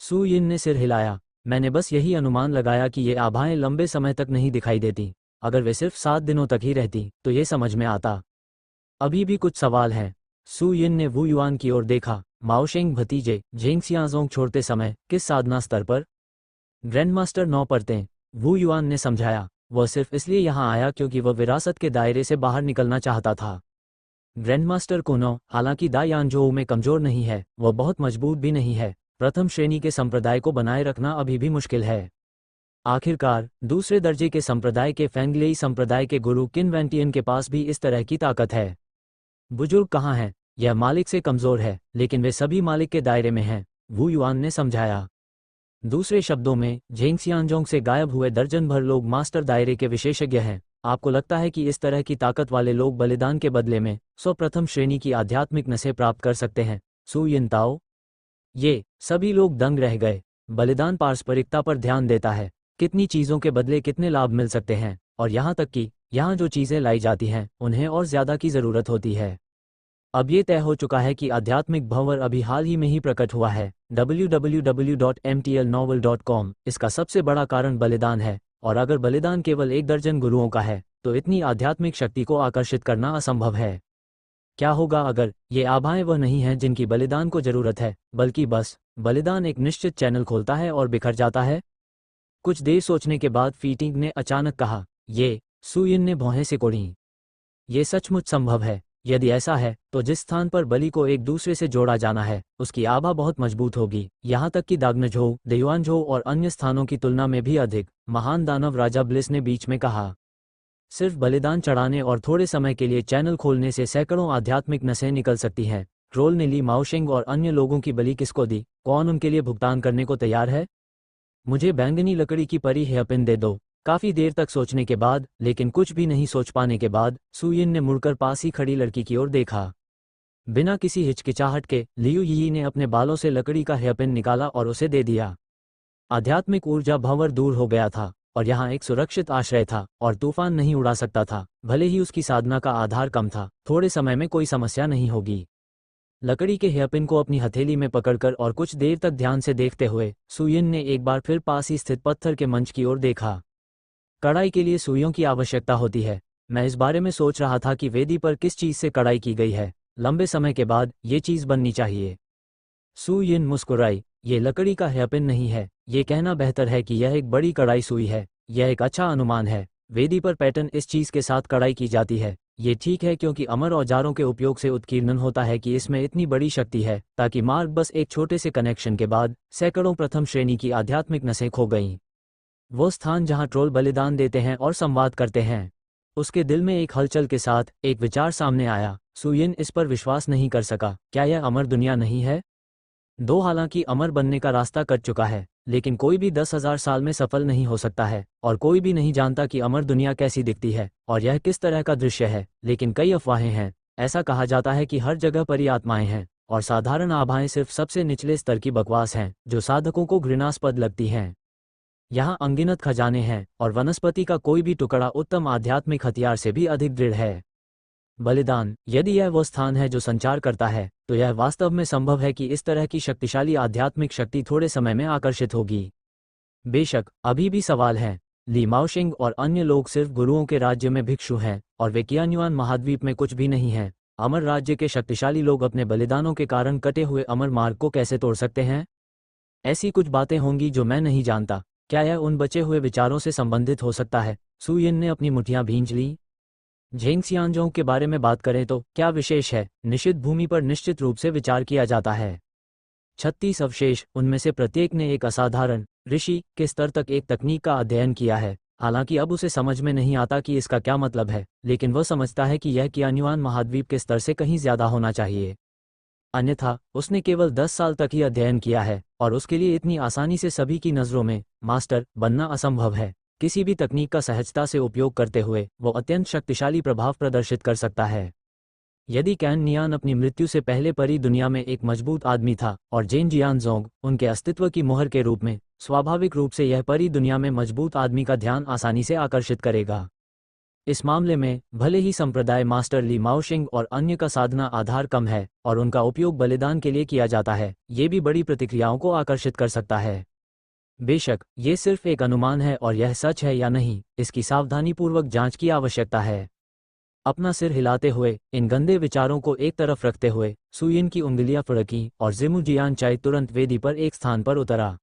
सू यिन ने सिर हिलाया। मैंने बस यही अनुमान लगाया कि ये आभाएं लंबे समय तक नहीं दिखाई देती। अगर वे सिर्फ 7 दिनों तक ही रहती तो ये समझ में आता। अभी भी कुछ सवाल हैं। सू यिन ने वू युआन की ओर देखा। माओशेंग भतीजे झेंगसियांजोंग छोड़ते समय किस साधना स्तर पर? ग्रैंडमास्टर 9 परतें, वू युआन ने समझाया। वह सिर्फ इसलिए यहाँ आया क्योंकि वह विरासत के दायरे से बाहर निकलना चाहता था। ग्रैंडमास्टर कुनो, हालांकि दा यानजोऊ में कमजोर नहीं है, वह बहुत मजबूत भी नहीं है। प्रथम श्रेणी के संप्रदाय को बनाए रखना अभी भी मुश्किल है। आखिरकार दूसरे दर्जे के संप्रदाय के फेंगलेई संप्रदाय के गुरु किन वेंटियन के पास भी इस तरह की ताकत है। बुजुर्ग कहाँ हैं? यह मालिक से कमजोर है, लेकिन वे सभी मालिक के दायरे में हैं, वू युआन ने समझाया। दूसरे शब्दों में, झेंगसियांजोंग से गायब हुए दर्जन भर लोग मास्टर दायरे के विशेषज्ञ हैं। आपको लगता है कि इस तरह की ताकत वाले लोग बलिदान के बदले में प्रथम श्रेणी की आध्यात्मिक नसें प्राप्त कर सकते हैं? सू यिन ताओ। ये सभी लोग दंग रह गए। बलिदान पारस्परिकता पर ध्यान देता है। कितनी चीज़ों के बदले कितने लाभ मिल सकते हैं, और यहाँ तक कि यहाँ जो चीज़ें लाई जाती हैं उन्हें और ज़्यादा की ज़रूरत होती है। अब ये तय हो चुका है कि आध्यात्मिक भंवर अभी हाल ही में ही प्रकट हुआ है। www.mtlnovel.com। इसका सबसे बड़ा कारण बलिदान है, और अगर बलिदान केवल 1 दर्जन गुरुओं का है, तो इतनी आध्यात्मिक शक्ति को आकर्षित करना असंभव है। क्या होगा अगर ये आभाएं वह नहीं हैं जिनकी बलिदान को जरूरत है, बल्कि बस बलिदान एक निश्चित चैनल खोलता है और बिखर जाता है? कुछ देर सोचने के बाद फीटिंग ने अचानक कहा, ये। सुयिन ने भौहें सिकोड़ी। ये सचमुच संभव है। यदि ऐसा है, तो जिस स्थान पर बलि को एक दूसरे से जोड़ा जाना है, उसकी आभा बहुत मजबूत होगी, यहाँ तक कि दाग्नझोउ, देयुआनझोउ और अन्य स्थानों की तुलना में भी अधिक। महान दानव राजा ब्लिस ने बीच में कहा। सिर्फ बलिदान चढ़ाने और थोड़े समय के लिए चैनल खोलने से सैकड़ों आध्यात्मिक नसें निकल सकती हैं। ट्रोल ने ली माओशेंग और अन्य लोगों की बलि किसको दी? कौन उनके लिए भुगतान करने को तैयार है? मुझे बैंगनी लकड़ी की परी हेयरपिन दे दो। काफी देर तक सोचने के बाद, लेकिन कुछ भी नहीं सोच पाने के बाद, सुयिन ने मुड़कर पास ही खड़ी लड़की की ओर देखा। बिना किसी हिचकिचाहट के लियू यी ने अपने बालों से लकड़ी का हेयरपिन निकाला और उसे दे दिया। आध्यात्मिक ऊर्जा भंवर दूर हो गया था, और यहाँ एक सुरक्षित आश्रय था, और तूफान नहीं उड़ा सकता था। भले ही उसकी साधना का आधार कम था, थोड़े समय में कोई समस्या नहीं होगी। लकड़ी के हेयरपिन को अपनी हथेली में पकड़कर और कुछ देर तक ध्यान से देखते हुए, सुयिन ने एक बार फिर पास ही स्थित पत्थर के मंच की ओर देखा। कढ़ाई के लिए सुइयों की आवश्यकता होती है, मैं इस बारे में सोच रहा था कि वेदी पर किस चीज़ से कढ़ाई की गई है। लंबे समय के बाद ये चीज़ बननी चाहिए। सू यिन मुस्कुराई। ये लकड़ी का हेयरपिन नहीं है, ये कहना बेहतर है कि यह एक बड़ी कढ़ाई सुई है। यह एक अच्छा अनुमान है। वेदी पर पैटर्न इस चीज़ के साथ कढ़ाई की जाती है। ये ठीक है क्योंकि अमर औजारों के उपयोग से उत्कीर्णन होता है कि इसमें इतनी बड़ी शक्ति है ताकि मार्ग बस एक छोटे से कनेक्शन के बाद सैकड़ों प्रथम श्रेणी की आध्यात्मिक नसें खो गईं। वो स्थान जहां ट्रोल बलिदान देते हैं और संवाद करते हैं। उसके दिल में एक हलचल के साथ एक विचार सामने आया। सुयिन इस पर विश्वास नहीं कर सका। क्या यह अमर दुनिया नहीं है? दो हालांकि अमर बनने का रास्ता कट चुका है, लेकिन कोई भी 10,000 साल में सफल नहीं हो सकता है, और कोई भी नहीं जानता कि अमर दुनिया कैसी दिखती है और यह किस तरह का दृश्य है। लेकिन कई अफवाहें हैं। ऐसा कहा जाता है कि हर जगह परी आत्माएं हैं, और साधारण आभाएं सिर्फ सबसे निचले स्तर की बकवास हैं जो साधकों को घृणास्पद लगती हैं। यहाँ अनगिनत खजाने हैं, और वनस्पति का कोई भी टुकड़ा उत्तम आध्यात्मिक हथियार से भी अधिक दृढ़ है। बलिदान, यदि यह वो स्थान है जो संचार करता है, तो यह वास्तव में संभव है कि इस तरह की शक्तिशाली आध्यात्मिक शक्ति थोड़े समय में आकर्षित होगी। बेशक, अभी भी सवाल है। ली माओशिंग और अन्य लोग सिर्फ गुरुओं के राज्य में भिक्षु हैं, और वे कियान्युआन महाद्वीप में कुछ भी नहीं हैं। अमर राज्य के शक्तिशाली लोग अपने बलिदानों के कारण कटे हुए अमर मार्ग को कैसे तोड़ सकते हैं? ऐसी कुछ बातें होंगी जो मैं नहीं जानता। क्या यह उन बचे हुए विचारों से संबंधित हो सकता है? सुयिन ने अपनी मुठ्ठियां भींच ली। झेंगसियांजोंग के बारे में बात करें तो क्या विशेष है? निषिद्ध भूमि पर निश्चित रूप से विचार किया जाता है। 36 अवशेष, उनमें से प्रत्येक ने एक असाधारण ऋषि के स्तर तक एक तकनीक का अध्ययन किया है। हालांकि अब उसे समझ में नहीं आता कि इसका क्या मतलब है, लेकिन वह समझता है कि यह कियान्युआन महाद्वीप के स्तर से कहीं ज्यादा होना चाहिए। अन्यथा उसने केवल 10 साल तक ही अध्ययन किया है, और उसके लिए इतनी आसानी से सभी की नज़रों में मास्टर बनना असंभव है। किसी भी तकनीक का सहजता से उपयोग करते हुए वो अत्यंत शक्तिशाली प्रभाव प्रदर्शित कर सकता है। यदि कैन नियान अपनी मृत्यु से पहले परी दुनिया में एक मजबूत आदमी था, और जेन जियानजोंग उनके अस्तित्व की मोहर के रूप में, स्वाभाविक रूप से यह परी दुनिया में मजबूत आदमी का ध्यान आसानी से आकर्षित करेगा। इस मामले में भले ही संप्रदाय मास्टर ली माओशिंग और अन्य का साधना आधार कम है और उनका उपयोग बलिदान के लिए किया जाता है, ये भी बड़ी प्रतिक्रियाओं को आकर्षित कर सकता है। बेशक, ये सिर्फ एक अनुमान है, और यह सच है या नहीं, इसकी सावधानीपूर्वक जांच की आवश्यकता है। अपना सिर हिलाते हुए, इन गंदे विचारों को एक तरफ रखते हुए, सुयिन की उंगलियां फड़कीं और जिमु जियानचाई तुरंत वेदी पर एक स्थान पर उतरा।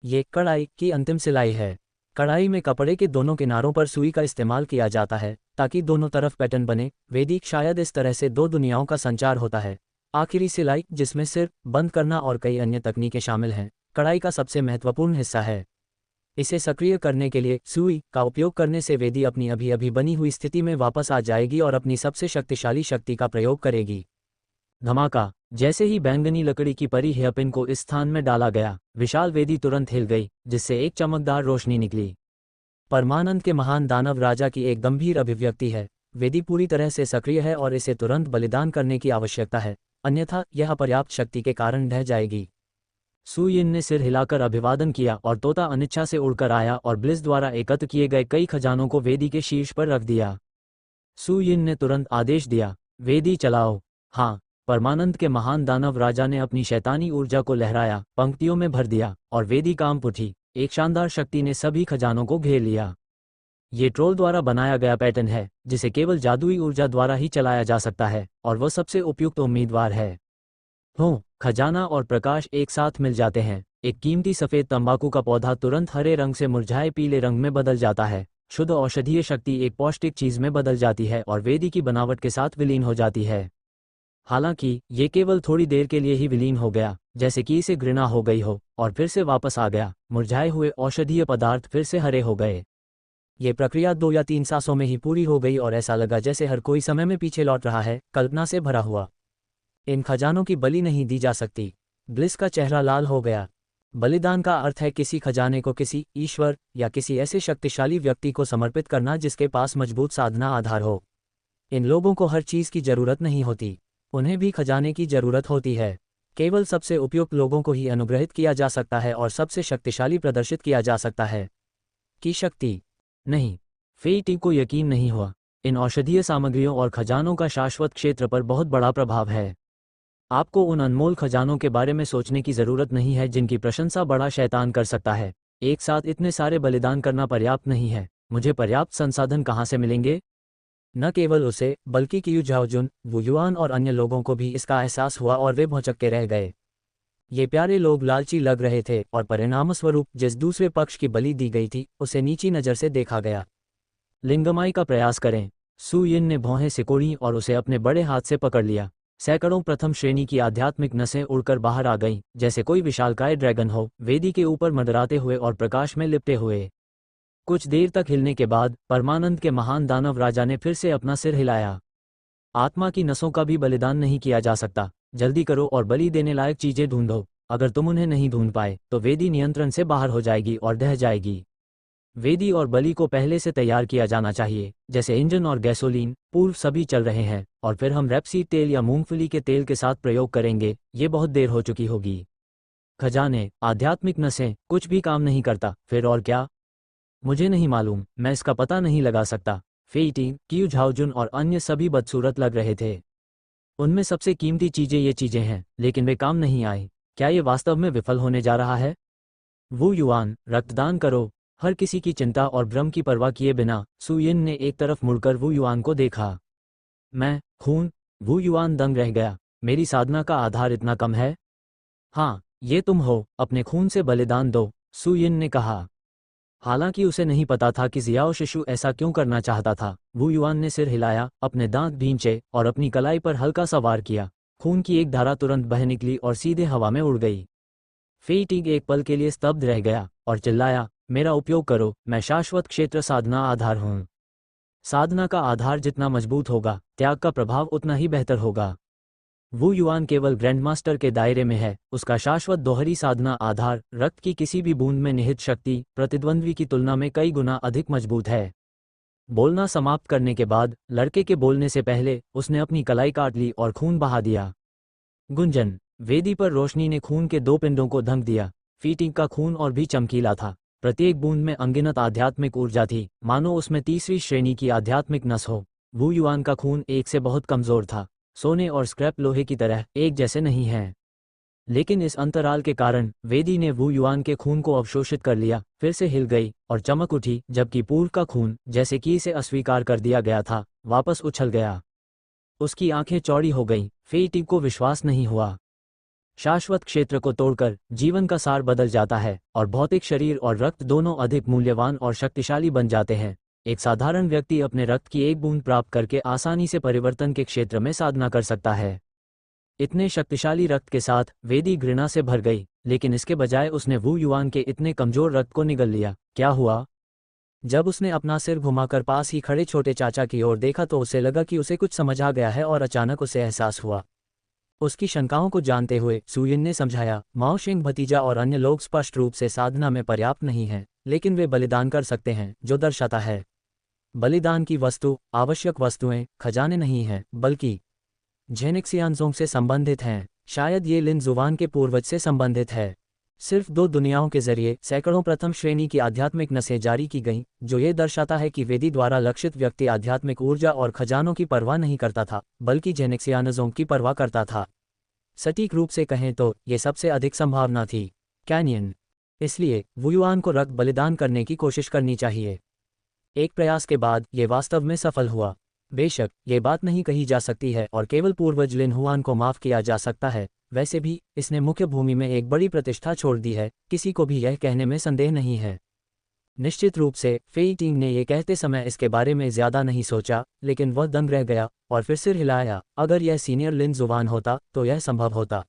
ये कढ़ाई की अंतिम सिलाई है। कढ़ाई में कपड़े के दोनों किनारों पर सुई का इस्तेमाल किया जाता है ताकि दोनों तरफ पैटर्न बने। वेदी शायद इस तरह से दो दुनियाओं का संचार होता है। आखिरी सिलाई, जिसमें सिर बंद करना और कई अन्य तकनीकें शामिल हैं, कढ़ाई का सबसे महत्वपूर्ण हिस्सा है। इसे सक्रिय करने के लिए सुई का उपयोग करने से वेदी अपनी अभी अभी बनी हुई स्थिति में वापस आ जाएगी और अपनी सबसे शक्तिशाली शक्ति का प्रयोग करेगी। धमाका! जैसे ही बैंगनी लकड़ी की परी हेयरपिन को इस स्थान में डाला गया, विशाल वेदी तुरंत हिल गई, जिससे एक चमकदार रोशनी निकली। परमानंद के महान दानव राजा की एक गंभीर अभिव्यक्ति है। वेदी पूरी तरह से सक्रिय है और इसे तुरंत बलिदान करने की आवश्यकता है, अन्यथा यह अपर्याप्त शक्ति के कारण ढह जाएगी। सुयिन ने सिर हिलाकर अभिवादन किया, और तोता अनिच्छा से उड़कर आया और ब्लिस द्वारा एकत्र किए गए कई खजानों को वेदी के शीर्ष पर रख दिया। सुयिन ने तुरंत आदेश दिया, वेदी चलाओ। हाँ। परमानंद के महान दानव राजा ने अपनी शैतानी ऊर्जा को लहराया, पंक्तियों में भर दिया, और वेदी कांप उठी। एक शानदार शक्ति ने सभी खजानों को घेर लिया। ये ट्रोल द्वारा बनाया गया पैटर्न है, जिसे केवल जादुई ऊर्जा द्वारा ही चलाया जा सकता है, और वह सबसे उपयुक्त उम्मीदवार है। हो, खजाना और प्रकाश एक साथ मिल जाते हैं। एक कीमती सफेद तंबाकू का पौधा तुरंत हरे रंग से मुरझाए पीले रंग में बदल जाता है। शुद्ध औषधीय शक्ति एक पौष्टिक चीज में बदल जाती है और वेदी की बनावट के साथ विलीन हो जाती है। हालांकि ये केवल थोड़ी देर के लिए ही विलीन हो गया, जैसे कि इसे घृणा हो गई हो, और फिर से वापस आ गया। मुरझाए हुए औषधीय पदार्थ फिर से हरे हो गए। ये प्रक्रिया 2 या 3 सांसों में ही पूरी हो गई, और ऐसा लगा जैसे हर कोई समय में पीछे लौट रहा है, कल्पना से भरा हुआ। इन खजानों की बलि नहीं दी जा सकती। ब्लिस का चेहरा लाल हो गया। बलिदान का अर्थ है किसी खजाने को किसी ईश्वर या किसी ऐसे शक्तिशाली व्यक्ति को समर्पित करना जिसके पास मजबूत साधना आधार हो। इन लोगों को हर चीज की जरूरत नहीं होती, उन्हें भी खजाने की जरूरत होती है। केवल सबसे उपयुक्त लोगों को ही अनुग्रहित किया जा सकता है और सबसे शक्तिशाली प्रदर्शित किया जा सकता है। की शक्ति नहीं। फेई टी को यकीन नहीं हुआ। इन औषधीय सामग्रियों और खजानों का शाश्वत क्षेत्र पर बहुत बड़ा प्रभाव है। आपको उन अनमोल खजानों के बारे में सोचने की जरूरत नहीं है जिनकी प्रशंसा बड़ा शैतान कर सकता है। एक साथ इतने सारे बलिदान करना पर्याप्त नहीं है। मुझे पर्याप्त संसाधन कहाँ से मिलेंगे? न केवल उसे बल्कि कियू झाओजुन, वू युआन और अन्य लोगों को भी इसका एहसास हुआ और वे भौचक्के रह गए। ये प्यारे लोग लालची लग रहे थे और परिणामस्वरूप जिस दूसरे पक्ष की बलि दी गई थी उसे नीची नज़र से देखा गया। लिंगमाई का प्रयास करें। सू यिन ने भौहें सिकोड़ी और उसे अपने बड़े हाथ से पकड़ लिया। सैकड़ों प्रथम श्रेणी की आध्यात्मिक नसें उड़कर बाहर आ गईं, जैसे कोई विशालकाय ड्रैगन हो, वेदी के ऊपर मंडराते हुए और प्रकाश में लिपटे हुए। कुछ देर तक हिलने के बाद परमानंद के महान दानव राजा ने फिर से अपना सिर हिलाया। आत्मा की नसों का भी बलिदान नहीं किया जा सकता। जल्दी करो और बलि देने लायक चीजें ढूंढो। अगर तुम उन्हें नहीं ढूंढ पाए तो वेदी नियंत्रण से बाहर हो जाएगी और ढह जाएगी। वेदी और बलि को पहले से तैयार किया जाना चाहिए, जैसे इंजन और गैसोलीन। पूर्व सभी चल रहे हैं और फिर हम रैपसीड तेल या मूंगफली के तेल के साथ प्रयोग करेंगे। ये बहुत देर हो चुकी होगी। खजाने, आध्यात्मिक नसें, कुछ भी काम नहीं करता। फिर और क्या? मुझे नहीं मालूम, मैं इसका पता नहीं लगा सकता। फेई टिंग, कियू झाओजुन और अन्य सभी बदसूरत लग रहे थे। उनमें सबसे कीमती चीजें ये चीजें हैं, लेकिन वे काम नहीं आए। क्या ये वास्तव में विफल होने जा रहा है? वू युआन, रक्तदान करो। हर किसी की चिंता और भ्रम की परवाह किए बिना सू यिन ने एक तरफ मुड़कर वू युआन को देखा। मैं, खून? वू युआन दंग रह गया। मेरी साधना का आधार इतना कम है? हाँ, ये तुम हो। अपने खून से बलिदान दो, सू यिन ने कहा। हालांकि उसे नहीं पता था कि जियाओ शिशु ऐसा क्यों करना चाहता था। वू युआन ने सिर हिलाया, अपने दांत भींचे और अपनी कलाई पर हल्का सा वार किया। खून की एक धारा तुरंत बह निकली और सीधे हवा में उड़ गई। फेई टिंग एक पल के लिए स्तब्ध रह गया और चिल्लाया, मेरा उपयोग करो, मैं शाश्वत क्षेत्र साधना आधार हूँ। साधना का आधार जितना मजबूत होगा, त्याग का प्रभाव उतना ही बेहतर होगा। वू युआन केवल ग्रैंडमास्टर के दायरे में है। उसका शाश्वत दोहरी साधना आधार रक्त की किसी भी बूंद में निहित शक्ति प्रतिद्वंद्वी की तुलना में कई गुना अधिक मजबूत है। बोलना समाप्त करने के बाद लड़के के बोलने से पहले उसने अपनी कलाई काट ली और खून बहा दिया। गुंजन, वेदी पर रोशनी ने खून के दो पिंडों को धंक दिया। फीटिंग का खून और भी चमकीला था। प्रत्येक बूंद में अनगिनत आध्यात्मिक ऊर्जा थी, मानो उसमें तीसरी श्रेणी की आध्यात्मिक नस हो। वू युआन का खून एक से बहुत कमजोर था। सोने और स्क्रैप लोहे की तरह एक जैसे नहीं हैं। लेकिन इस अंतराल के कारण वेदी ने वू युआन के खून को अवशोषित कर लिया, फिर से हिल गई और चमक उठी, जबकि पूर्व का खून, जैसे कि इसे अस्वीकार कर दिया गया था, वापस उछल गया। उसकी आंखें चौड़ी हो गईं। फेई टिंग को विश्वास नहीं हुआ। शाश्वत क्षेत्र को तोड़कर जीवन का सार बदल जाता है और भौतिक शरीर और रक्त दोनों अधिक मूल्यवान और शक्तिशाली बन जाते हैं। एक साधारण व्यक्ति अपने रक्त की एक बूंद प्राप्त करके आसानी से परिवर्तन के क्षेत्र में साधना कर सकता है। इतने शक्तिशाली रक्त के साथ वेदी घृणा से भर गई, लेकिन इसके बजाय उसने वू युआन के इतने कमजोर रक्त को निगल लिया। क्या हुआ? जब उसने अपना सिर घुमाकर पास ही खड़े छोटे चाचा की ओर देखा तो उसे लगा कि उसे कुछ समझ आ गया है और अचानक उसे एहसास हुआ। उसकी शंकाओं को जानते हुए सू यिन ने समझाया, माओ शेंग भतीजा और अन्य लोग स्पष्ट रूप से साधना में पर्याप्त नहीं हैं, लेकिन वे बलिदान कर सकते हैं, जो दर्शाता है बलिदान की वस्तु आवश्यक वस्तुएं खजाने नहीं हैं, बल्कि जेनिक्सियानजोंग से संबंधित हैं। शायद ये लिन जुवान के पूर्वज से संबंधित है। सिर्फ दो दुनियाओं के जरिए सैकड़ों प्रथम श्रेणी की आध्यात्मिक नसें जारी की गईं, जो ये दर्शाता है कि वेदी द्वारा लक्षित व्यक्ति आध्यात्मिक ऊर्जा और खजानों की परवाह नहीं करता था, बल्कि जेनिक्सियानजोंग की परवाह करता था। सटीक रूप से कहें तो ये सबसे अधिक संभावना थी। कैनियन। इसलिए वू युआन को रक्त बलिदान करने की कोशिश करनी चाहिए। एक प्रयास के बाद ये वास्तव में सफल हुआ। बेशक ये बात नहीं कही जा सकती है और केवल पूर्वज लिन हुआन को माफ किया जा सकता है। वैसे भी इसने मुख्य भूमि में एक बड़ी प्रतिष्ठा छोड़ दी है, किसी को भी यह कहने में संदेह नहीं है। निश्चित रूप से फेई टिंग ने ये कहते समय इसके बारे में ज्यादा नहीं सोचा, लेकिन वह दंग रह गया और फिर सिर हिलाया। अगर यह सीनियर लिन जुवान होता तो यह संभव होता।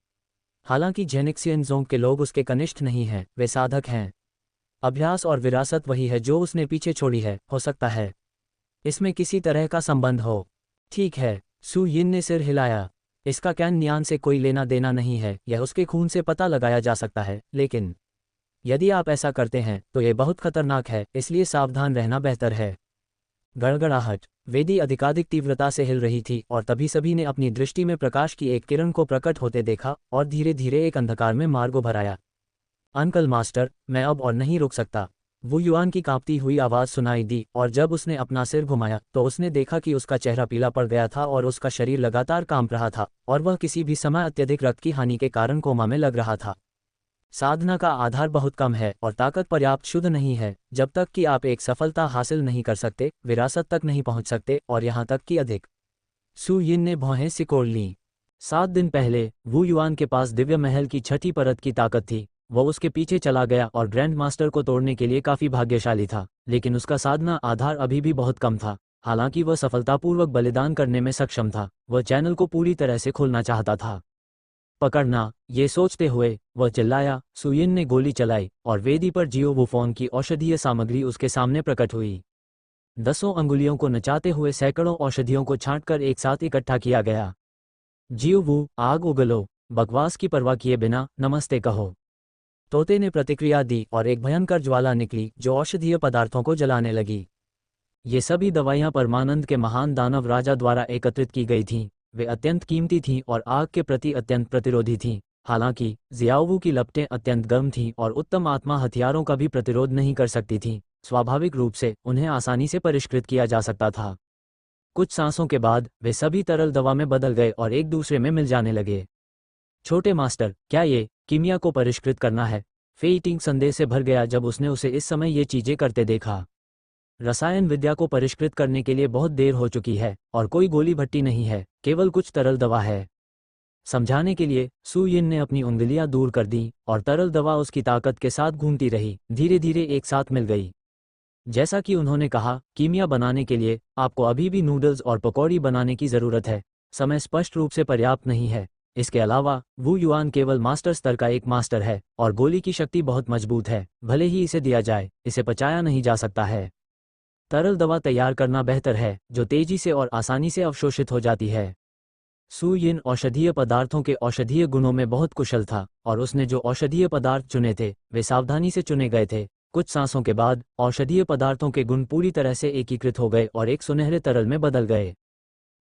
हालांकि जेनिक्सियनजोंग के लोग उसके कनिष्ठ नहीं हैं, वे साधक हैं। अभ्यास और विरासत वही है जो उसने पीछे छोड़ी है। हो सकता है इसमें किसी तरह का संबंध हो। ठीक है, सू यिन ने सिर हिलाया। इसका कैन्यान से कोई लेना देना नहीं है, यह उसके खून से पता लगाया जा सकता है, लेकिन यदि आप ऐसा करते हैं तो यह बहुत खतरनाक है, इसलिए सावधान रहना बेहतर है। गड़गड़ाहट। वेदी अधिकाधिक तीव्रता से हिल रही थी और तभी सभी ने अपनी दृष्टि में प्रकाश की एक किरण को प्रकट होते देखा और धीरे धीरे एक अंधकार में मार्ग भराया। अंकल मास्टर, मैं अब और नहीं रुक सकता। वू युआन की कांपती हुई आवाज़ सुनाई दी और जब उसने अपना सिर घुमाया तो उसने देखा कि उसका चेहरा पीला पड़ गया था और उसका शरीर लगातार कांप रहा था और वह किसी भी समय अत्यधिक रक्त की हानि के कारण कोमा में लग रहा था। साधना का आधार बहुत कम है और ताकत पर्याप्त शुद्ध नहीं है जब तक कि आप एक सफलता हासिल नहीं कर सकते, विरासत तक नहीं पहुंच सकते और यहां तक कि अधिक। सु यिन ने भौहें सिकोड़ लीं। 7 दिन पहले वू युआन के पास दिव्य महल की छठी परत की ताकत थी। वह उसके पीछे चला गया और ग्रैंड मास्टर को तोड़ने के लिए काफी भाग्यशाली था, लेकिन उसका साधना आधार अभी भी बहुत कम था। हालांकि वह सफलतापूर्वक बलिदान करने में सक्षम था, वह चैनल को पूरी तरह से खोलना चाहता था। पकड़ना, ये सोचते हुए वह चिल्लाया। सुयिन ने गोली चलाई और वेदी पर जियो वुफोन की औषधीय सामग्री उसके सामने प्रकट हुई। 10 अंगुलियों को नचाते हुए सैकड़ों औषधियों को छांटकर एक साथ इकट्ठा किया गया। जियो वू, आग उगलो, बकवास की परवाह किए बिना नमस्ते कहो। तोते ने प्रतिक्रिया दी और एक भयंकर ज्वाला निकली जो औषधीय पदार्थों को जलाने लगी। ये सभी दवाइयां परमानंद के महान दानव राजा द्वारा एकत्रित की गई थीं। वे अत्यंत कीमती थीं और आग के प्रति अत्यंत प्रतिरोधी थीं। हालांकि जियाओवू की लपटें अत्यंत गर्म थीं और उत्तम आत्मा हथियारों का भी प्रतिरोध नहीं कर सकती थीं। स्वाभाविक रूप से उन्हें आसानी से परिष्कृत किया जा सकता था। कुछ सांसों के बाद वे सभी तरल दवा में बदल गए और एक दूसरे में मिल जाने लगे। छोटे मास्टर, क्या ये कीमिया को परिष्कृत करना है? फेई टिंग संदेह से भर गया जब उसने उसे इस समय ये चीजें करते देखा। रसायन विद्या को परिष्कृत करने के लिए बहुत देर हो चुकी है और कोई गोली भट्टी नहीं है, केवल कुछ तरल दवा है। समझाने के लिए सु यिन ने अपनी उंगलियां दूर कर दी और तरल दवा उसकी ताकत के साथ घूमती रही, धीरे धीरे एक साथ मिल गई। जैसा कि उन्होंने कहा, कीमिया बनाने के लिए आपको अभी भी नूडल्स और पकौड़ी बनाने की जरूरत है। समय स्पष्ट रूप से पर्याप्त नहीं है। इसके अलावा वू युआन केवल मास्टर स्तर का एक मास्टर है और गोली की शक्ति बहुत मजबूत है। भले ही इसे दिया जाए, इसे पचाया नहीं जा सकता है। तरल दवा तैयार करना बेहतर है जो तेजी से और आसानी से अवशोषित हो जाती है। सु यिन औषधीय पदार्थों के औषधीय गुणों में बहुत कुशल था और उसने जो औषधीय पदार्थ चुने थे वे सावधानी से चुने गए थे। कुछ सांसों के बाद औषधीय पदार्थों के गुण पूरी तरह से एकीकृत हो गए और एक सुनहरे तरल में बदल गए।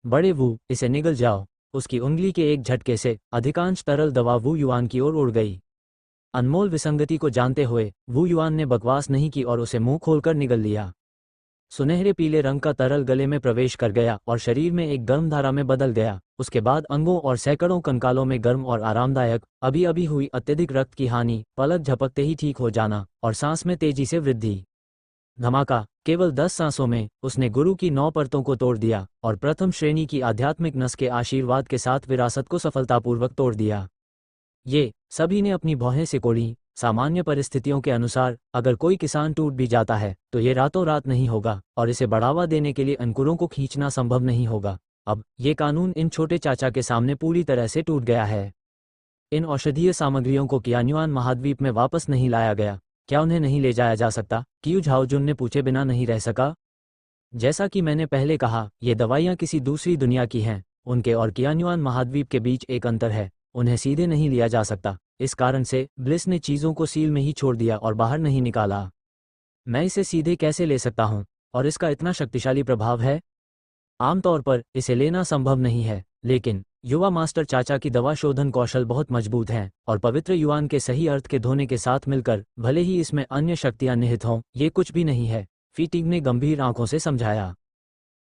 बड़े वू, इसे निगल जाओ। उसकी उंगली के एक झटके से अधिकांश तरल दवा वू युआन की ओर उड़ गई। अनमोल विसंगति को जानते हुए वू युआन ने बकवास नहीं की और उसे मुंह खोलकर निगल लिया। सुनहरे पीले रंग का तरल गले में प्रवेश कर गया और शरीर में एक गर्म धारा में बदल गया। उसके बाद अंगों और सैकड़ों कंकालों में गर्म और आरामदायक, अभी अभी हुई अत्यधिक रक्त की हानि, पलक झपकते ही ठीक हो जाना और सांस में तेजी से वृद्धि। धमाका, केवल 10 सांसों में उसने गुरु की 9 परतों को तोड़ दिया और प्रथम श्रेणी की आध्यात्मिक नस के आशीर्वाद के साथ विरासत को सफलतापूर्वक तोड़ दिया। ये सभी ने अपनी भौहें सिकोड़ी। सामान्य परिस्थितियों के अनुसार अगर कोई किसान टूट भी जाता है तो ये रातों रात नहीं होगा और इसे बढ़ावा देने के लिए अंकुरों को खींचना संभव नहीं होगा। अब ये कानून इन छोटे चाचा के सामने पूरी तरह से टूट गया है। इन औषधीय सामग्रियों को कियान्युआन महाद्वीप में वापस नहीं लाया गया। क्या उन्हें नहीं ले जाया जा सकता? क्यू झाओजुन ने पूछे बिना नहीं रह सका। जैसा कि मैंने पहले कहा, ये दवाइयाँ किसी दूसरी दुनिया की हैं। उनके और कियान्युआन महाद्वीप के बीच एक अंतर है, उन्हें सीधे नहीं लिया जा सकता। इस कारण से ब्लिस ने चीज़ों को सील में ही छोड़ दिया और बाहर नहीं निकाला। मैं इसे सीधे कैसे ले सकता हूँ और इसका इतना शक्तिशाली प्रभाव है? आमतौर पर इसे लेना संभव नहीं है, लेकिन युवा मास्टर चाचा की दवा शोधन कौशल बहुत मजबूत हैं और पवित्र युआन के सही अर्थ के धोने के साथ मिलकर, भले ही इसमें अन्य शक्तियां निहित हों, ये कुछ भी नहीं है। फीटिंग ने गंभीर आंखों से समझाया।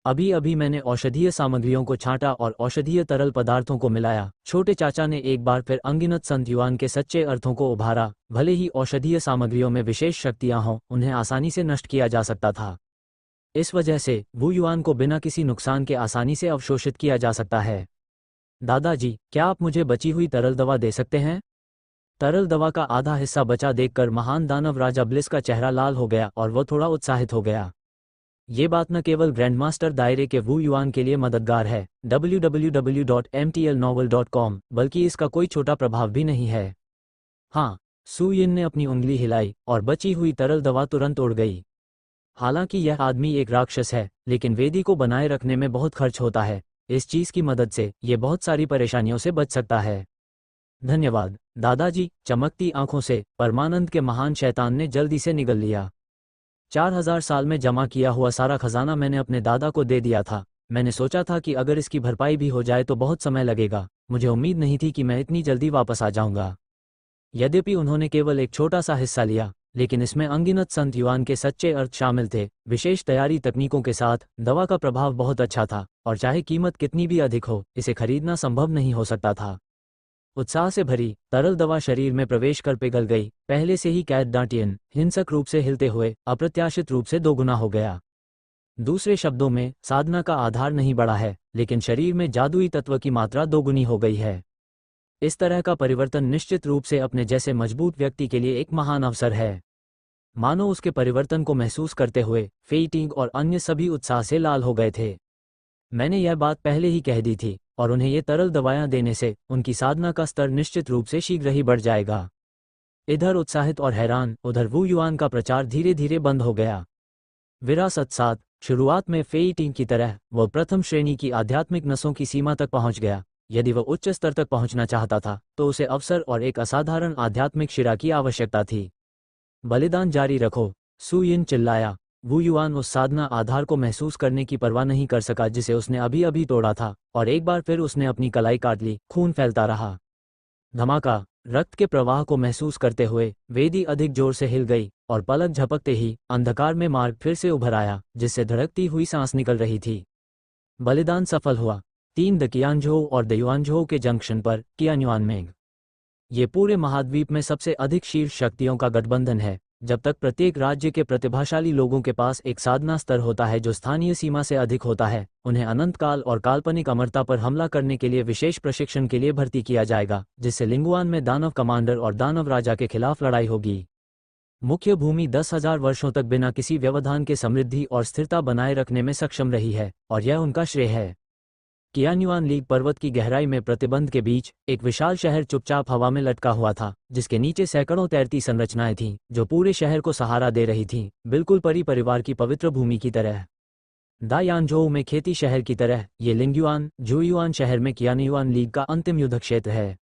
अभी अभी मैंने औषधीय सामग्रियों को छांटा और औषधीय तरल पदार्थों को मिलाया। छोटे चाचा ने एक बार फिर अंगिनत संत युआन के सच्चे अर्थों को उभारा। भले ही औषधीय सामग्रियों में विशेष शक्तियां हों, उन्हें आसानी से नष्ट किया जा सकता था। इस वजह से वू युआन को बिना किसी नुकसान के आसानी से अवशोषित किया जा सकता है। दादाजी, क्या आप मुझे बची हुई तरल दवा दे सकते हैं? तरल दवा का आधा हिस्सा बचा देखकर महान दानव राजा ब्लिस का चेहरा लाल हो गया और वह थोड़ा उत्साहित हो गया। ये बात न केवल ग्रैंडमास्टर दायरे के वू युआन के लिए मददगार है www.mtlnovel.com, बल्कि इसका कोई छोटा प्रभाव भी नहीं है। हाँ, सु यिन ने अपनी उंगली हिलाई और बची हुई तरल दवा तुरंत उड़ गई। हालांकि यह आदमी एक राक्षस है, लेकिन वेदी को बनाए रखने में बहुत खर्च होता है। इस चीज की मदद से ये बहुत सारी परेशानियों से बच सकता है। धन्यवाद दादाजी। चमकती आंखों से परमानंद के महान शैतान ने जल्दी से निगल लिया। 4000 साल में जमा किया हुआ सारा खजाना मैंने अपने दादा को दे दिया था। मैंने सोचा था कि अगर इसकी भरपाई भी हो जाए तो बहुत समय लगेगा। मुझे उम्मीद नहीं थी कि मैं इतनी जल्दी वापस आ जाऊंगा। यद्यपि उन्होंने केवल एक छोटा सा हिस्सा लिया, लेकिन इसमें अंगिनत संत युआन के सच्चे अर्थ शामिल थे। विशेष तैयारी तकनीकों के साथ दवा का प्रभाव बहुत अच्छा था और चाहे कीमत कितनी भी अधिक हो, इसे खरीदना संभव नहीं हो सकता था। उत्साह से भरी तरल दवा शरीर में प्रवेश कर पिघल गई। पहले से ही कैद डांटियन हिंसक रूप से हिलते हुए अप्रत्याशित रूप से दोगुना हो गया। दूसरे शब्दों में, साधना का आधार नहीं बढ़ा है, लेकिन शरीर में जादुई तत्व की मात्रा दोगुनी हो गई है। इस तरह का परिवर्तन निश्चित रूप से अपने जैसे मजबूत व्यक्ति के लिए एक महान अवसर है। मानो उसके परिवर्तन को महसूस करते हुए फेई टिंग और अन्य सभी उत्साह से लाल हो गए थे। मैंने यह बात पहले ही कह दी थी, और उन्हें ये तरल दवाएं देने से उनकी साधना का स्तर निश्चित रूप से शीघ्र ही बढ़ जाएगा। इधर उत्साहित और हैरान, उधर वू युआन का प्रचार धीरे धीरे बंद हो गया। विरासत 7 शुरुआत में फेई टिंग की तरह वह प्रथम श्रेणी की आध्यात्मिक नसों की सीमा तक पहुंच गया। यदि वह उच्च स्तर तक पहुंचना चाहता था तो उसे अवसर और एक असाधारण आध्यात्मिक शिरा की आवश्यकता थी। बलिदान जारी रखो, सु यिन चिल्लाया। वू युआन उस साधना आधार को महसूस करने की परवाह नहीं कर सका जिसे उसने अभी अभी तोड़ा था, और एक बार फिर उसने अपनी कलाई काट ली। खून फैलता रहा। धमाका। रक्त के प्रवाह को महसूस करते हुए वेदी अधिक जोर से हिल गई, और पलक झपकते ही अंधकार में मार्ग फिर से उभर आया, जिससे धड़कती हुई सांस निकल रही थी। बलिदान सफल हुआ। 3 द कियानझोउ और द युआनझोउ के जंक्शन पर कियान्युआनमेंग। ये पूरे महाद्वीप में सबसे अधिक शीर्ष शक्तियों का गठबंधन है। जब तक प्रत्येक राज्य के प्रतिभाशाली लोगों के पास एक साधना स्तर होता है जो स्थानीय सीमा से अधिक होता है, उन्हें अनंत काल और काल्पनिक अमरता पर हमला करने के लिए विशेष प्रशिक्षण के लिए भर्ती किया जाएगा, जिससे लिंगुआन में दानव कमांडर और दानव राजा के खिलाफ लड़ाई होगी। मुख्य भूमि 10,000 वर्षों तक बिना किसी व्यवधान के समृद्धि और स्थिरता बनाए रखने में सक्षम रही है, और यह उनका श्रेय है। कियान्युआन लीग पर्वत की गहराई में प्रतिबंध के बीच एक विशाल शहर चुपचाप हवा में लटका हुआ था, जिसके नीचे सैकड़ों तैरती संरचनाएं थीं जो पूरे शहर को सहारा दे रही थीं, बिल्कुल परी परिवार की पवित्र भूमि की तरह। दायानझोउ में खेती शहर की तरह ये लिंगयुआन जुयुआन शहर में कियान्युआन लीग का अंतिम युद्ध क्षेत्र है।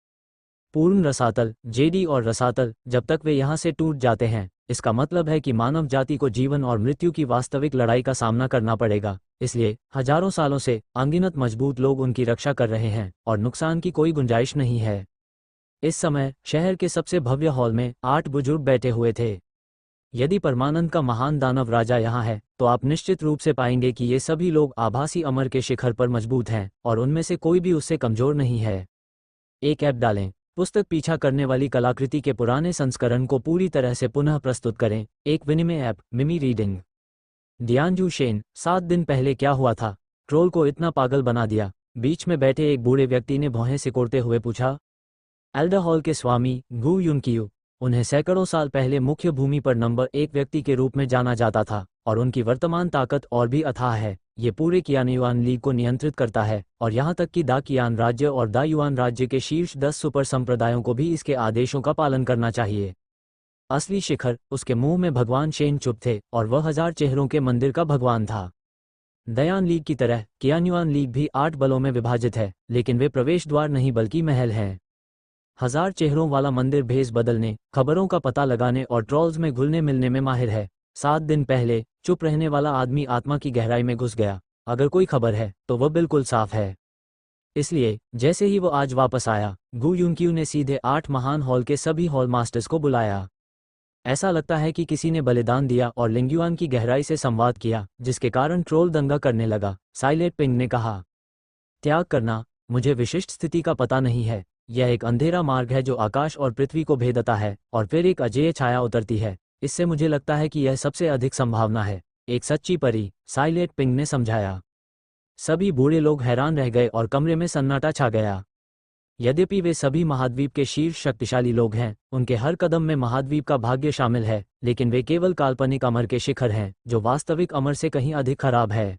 पूर्ण रसातल, जेडी और रसातल, जब तक वे यहाँ से टूट जाते हैं, इसका मतलब है कि मानव जाति को जीवन और मृत्यु की वास्तविक लड़ाई का सामना करना पड़ेगा। इसलिए हजारों सालों से अनगिनत मजबूत लोग उनकी रक्षा कर रहे हैं, और नुकसान की कोई गुंजाइश नहीं है। इस समय शहर के सबसे भव्य हॉल में 8 बुजुर्ग बैठे हुए थे। यदि परमानंद का महान दानव राजा यहाँ है, तो आप निश्चित रूप से पाएंगे कि ये सभी लोग आभासी अमर के शिखर पर मजबूत हैं, और उनमें से कोई भी उससे कमजोर नहीं है। एक ऐप डालें। पुस्तक पीछा करने वाली कलाकृति के पुराने संस्करण को पूरी तरह से पुनः प्रस्तुत करें। एक विनिमय ऐप, मिमी रीडिंग। डियानजू शेन। 7 दिन पहले क्या हुआ था? ट्रोल को इतना पागल बना दिया। बीच में बैठे एक बूढ़े व्यक्ति ने भौहें सिकोड़ते हुए पूछा। एल्डर हॉल के स्वामी गु युनकियू। उन्हें सैकड़ों साल पहले मुख्य भूमि पर नंबर 1 व्यक्ति के रूप में जाना जाता था, और उनकी वर्तमान ताकत और भी अथाह है। ये पूरे कियान्युआन लीग को नियंत्रित करता है, और यहाँ तक कि दा कियान राज्य और दा युआन राज्य के शीर्ष 10 सुपर संप्रदायों को भी इसके आदेशों का पालन करना चाहिए। असली शिखर, उसके मुंह में भगवान शेन चुप थे, और वह 1000 चेहरों के मंदिर का भगवान था। दयान लीग की तरह कियान्युआन लीग भी 8 बलों में विभाजित है, लेकिन वे प्रवेश द्वार नहीं बल्कि महल हैं। 1000 चेहरों वाला मंदिर भेस बदलने, खबरों का पता लगाने और ट्रॉल्स में घुलने मिलने में माहिर है। 7 दिन पहले चुप रहने वाला आदमी आत्मा की गहराई में घुस गया। अगर कोई खबर है तो वह बिल्कुल साफ है। इसलिए जैसे ही वो आज वापस आया, गु युनकियू ने सीधे 8 महान हॉल के सभी हॉल मास्टर्स को बुलाया। ऐसा लगता है कि किसी ने बलिदान दिया और लिंगयुआन की गहराई से संवाद किया, जिसके कारण ट्रोल दंगा करने लगा। साइलेंट पिंग ने कहा, त्याग करना, मुझे विशिष्ट स्थिति का पता नहीं है। यह एक अंधेरा मार्ग है जो आकाश और पृथ्वी को भेदता है, और फिर एक अजेय छाया उतरती है। इससे मुझे लगता है कि यह सबसे अधिक संभावना है। एक सच्ची परी, साइलेंट पिंग ने समझाया। सभी बूढ़े लोग हैरान रह गए और कमरे में सन्नाटा छा गया। यद्यपि वे सभी महाद्वीप के शीर्ष शक्तिशाली लोग हैं, उनके हर कदम में महाद्वीप का भाग्य शामिल है, लेकिन वे केवल काल्पनिक अमर के शिखर हैं, जो वास्तविक अमर से कहीं अधिक खराब है।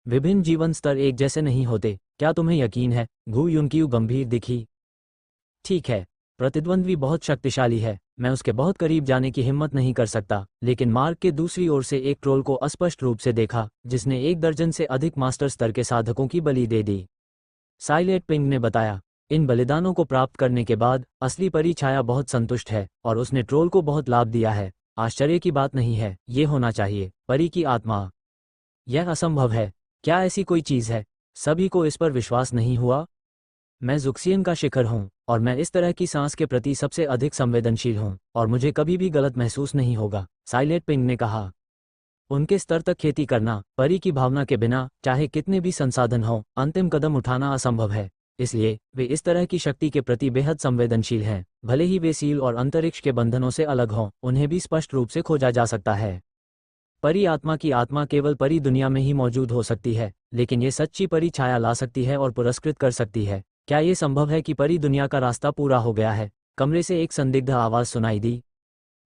विभिन्न जीवन स्तर एक जैसे नहीं होते, क्या तुम्हें यकीन है? गु युनकियू गंभीर दिखी। ठीक है, प्रतिद्वंद्वी बहुत शक्तिशाली है, मैं उसके बहुत करीब जाने की हिम्मत नहीं कर सकता, लेकिन मार्ग के दूसरी ओर से एक ट्रोल को अस्पष्ट रूप से देखा, जिसने 1 दर्जन से अधिक मास्टर स्तर के साधकों की बलि दे दी। साइलेंट पिंग ने बताया, इन बलिदानों को प्राप्त करने के बाद असली परी छाया बहुत संतुष्ट है, और उसने ट्रोल को बहुत लाभ दिया है। आश्चर्य की बात नहीं है, ये होना चाहिए। परी की आत्मा। यह असंभव है। क्या ऐसी कोई चीज़ है? सभी को इस पर विश्वास नहीं हुआ। मैं ज़ुक्सियन का शिखर हूँ, और मैं इस तरह की सांस के प्रति सबसे अधिक संवेदनशील हूँ, और मुझे कभी भी गलत महसूस नहीं होगा, साइलेंट पिंग ने कहा। उनके स्तर तक खेती करना, परी की भावना के बिना, चाहे कितने भी संसाधन हों, अंतिम कदम उठाना असंभव है। इसलिए वे इस तरह की शक्ति के प्रति बेहद संवेदनशील हैं। भले ही वे सील और अंतरिक्ष के बंधनों से अलग हों, उन्हें भी स्पष्ट रूप से खोजा जा सकता है। परी आत्मा की आत्मा केवल परी दुनिया में ही मौजूद हो सकती है, लेकिन ये सच्ची परी छाया ला सकती है और पुरस्कृत कर सकती है। क्या ये संभव है कि परी दुनिया का रास्ता पूरा हो गया है? कमरे से एक संदिग्ध आवाज़ सुनाई दी।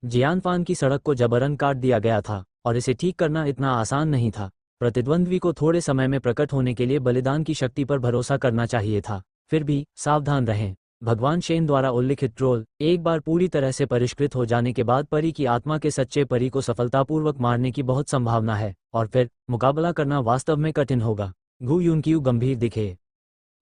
जियानफान की सड़क को जबरन काट दिया गया था और इसे ठीक करना इतना आसान नहीं था। प्रतिद्वंद्वी को थोड़े समय में प्रकट होने के लिए बलिदान की शक्ति पर भरोसा करना चाहिए था। फिर भी सावधान रहें। भगवान शेन द्वारा उल्लिखित ट्रोल एक बार पूरी तरह से परिष्कृत हो जाने के बाद परी की आत्मा के सच्चे परी को सफलतापूर्वक मारने की बहुत संभावना है, और फिर मुकाबला करना वास्तव में कठिन होगा। गु यूनक्यू गंभीर दिखे।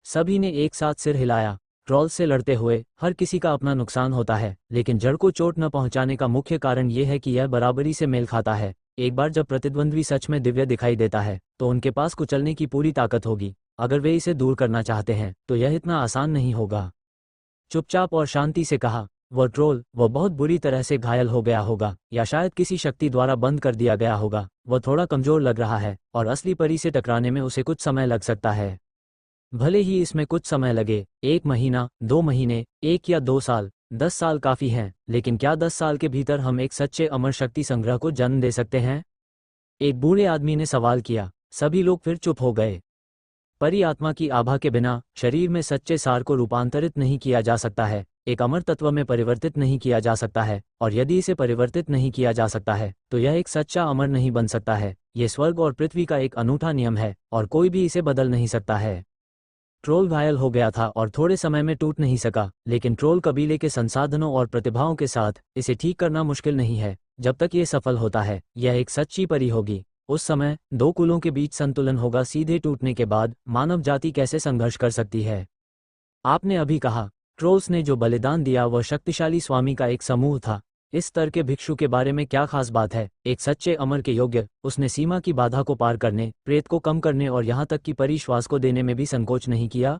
सभी ने एक साथ सिर हिलाया। ट्रोल से लड़ते हुए हर किसी का अपना नुकसान होता है, लेकिन जड़ को चोट न पहुंचाने का मुख्य कारण यह है कि यह बराबरी से मेल खाता है। एक बार जब प्रतिद्वंद्वी सच में दिव्य दिखाई देता है तो उनके पास कुचलने की पूरी ताकत होगी। अगर वे इसे दूर करना चाहते हैं तो यह इतना आसान नहीं होगा। चुपचाप और शांति से कहा वह ट्रोल। वह बहुत बुरी तरह से घायल हो गया होगा, या शायद किसी शक्ति द्वारा बंद कर दिया गया होगा। वह थोड़ा कमजोर लग रहा है और असली परी से टकराने में उसे कुछ समय लग सकता है। भले ही इसमें कुछ समय लगे, 1 महीना, 2 महीने, 1 या 2 साल, 10 साल काफ़ी हैं, लेकिन क्या 10 साल के भीतर हम एक सच्चे अमर शक्ति संग्रह को जन्म दे सकते हैं? एक बूढ़े आदमी ने सवाल किया। सभी लोग फिर चुप हो गए। परी आत्मा की आभा के बिना शरीर में सच्चे सार को रूपांतरित नहीं किया जा सकता है, एक अमर तत्व में परिवर्तित नहीं किया जा सकता है, और यदि इसे परिवर्तित नहीं किया जा सकता है तो यह एक सच्चा अमर नहीं बन सकता है। यह स्वर्ग और पृथ्वी का एक अनूठा नियम है और कोई भी इसे बदल नहीं सकता है। ट्रोल घायल हो गया था और थोड़े समय में टूट नहीं सका, लेकिन ट्रोल कबीले के संसाधनों और प्रतिभाओं के साथ इसे ठीक करना मुश्किल नहीं है। जब तक ये सफल होता है, यह एक सच्ची परी होगी। उस समय 2 कुलों के बीच संतुलन होगा। सीधे टूटने के बाद मानव जाति कैसे संघर्ष कर सकती है? आपने अभी कहा, ट्रोल्स ने जो बलिदान दिया वह शक्तिशाली स्वामी का एक समूह था। इस स्तर के भिक्षु के बारे में क्या खास बात है? एक सच्चे अमर के योग्य। उसने सीमा की बाधा को पार करने, प्रेत को कम करने और यहाँ तक कि परिश्वास को देने में भी संकोच नहीं किया।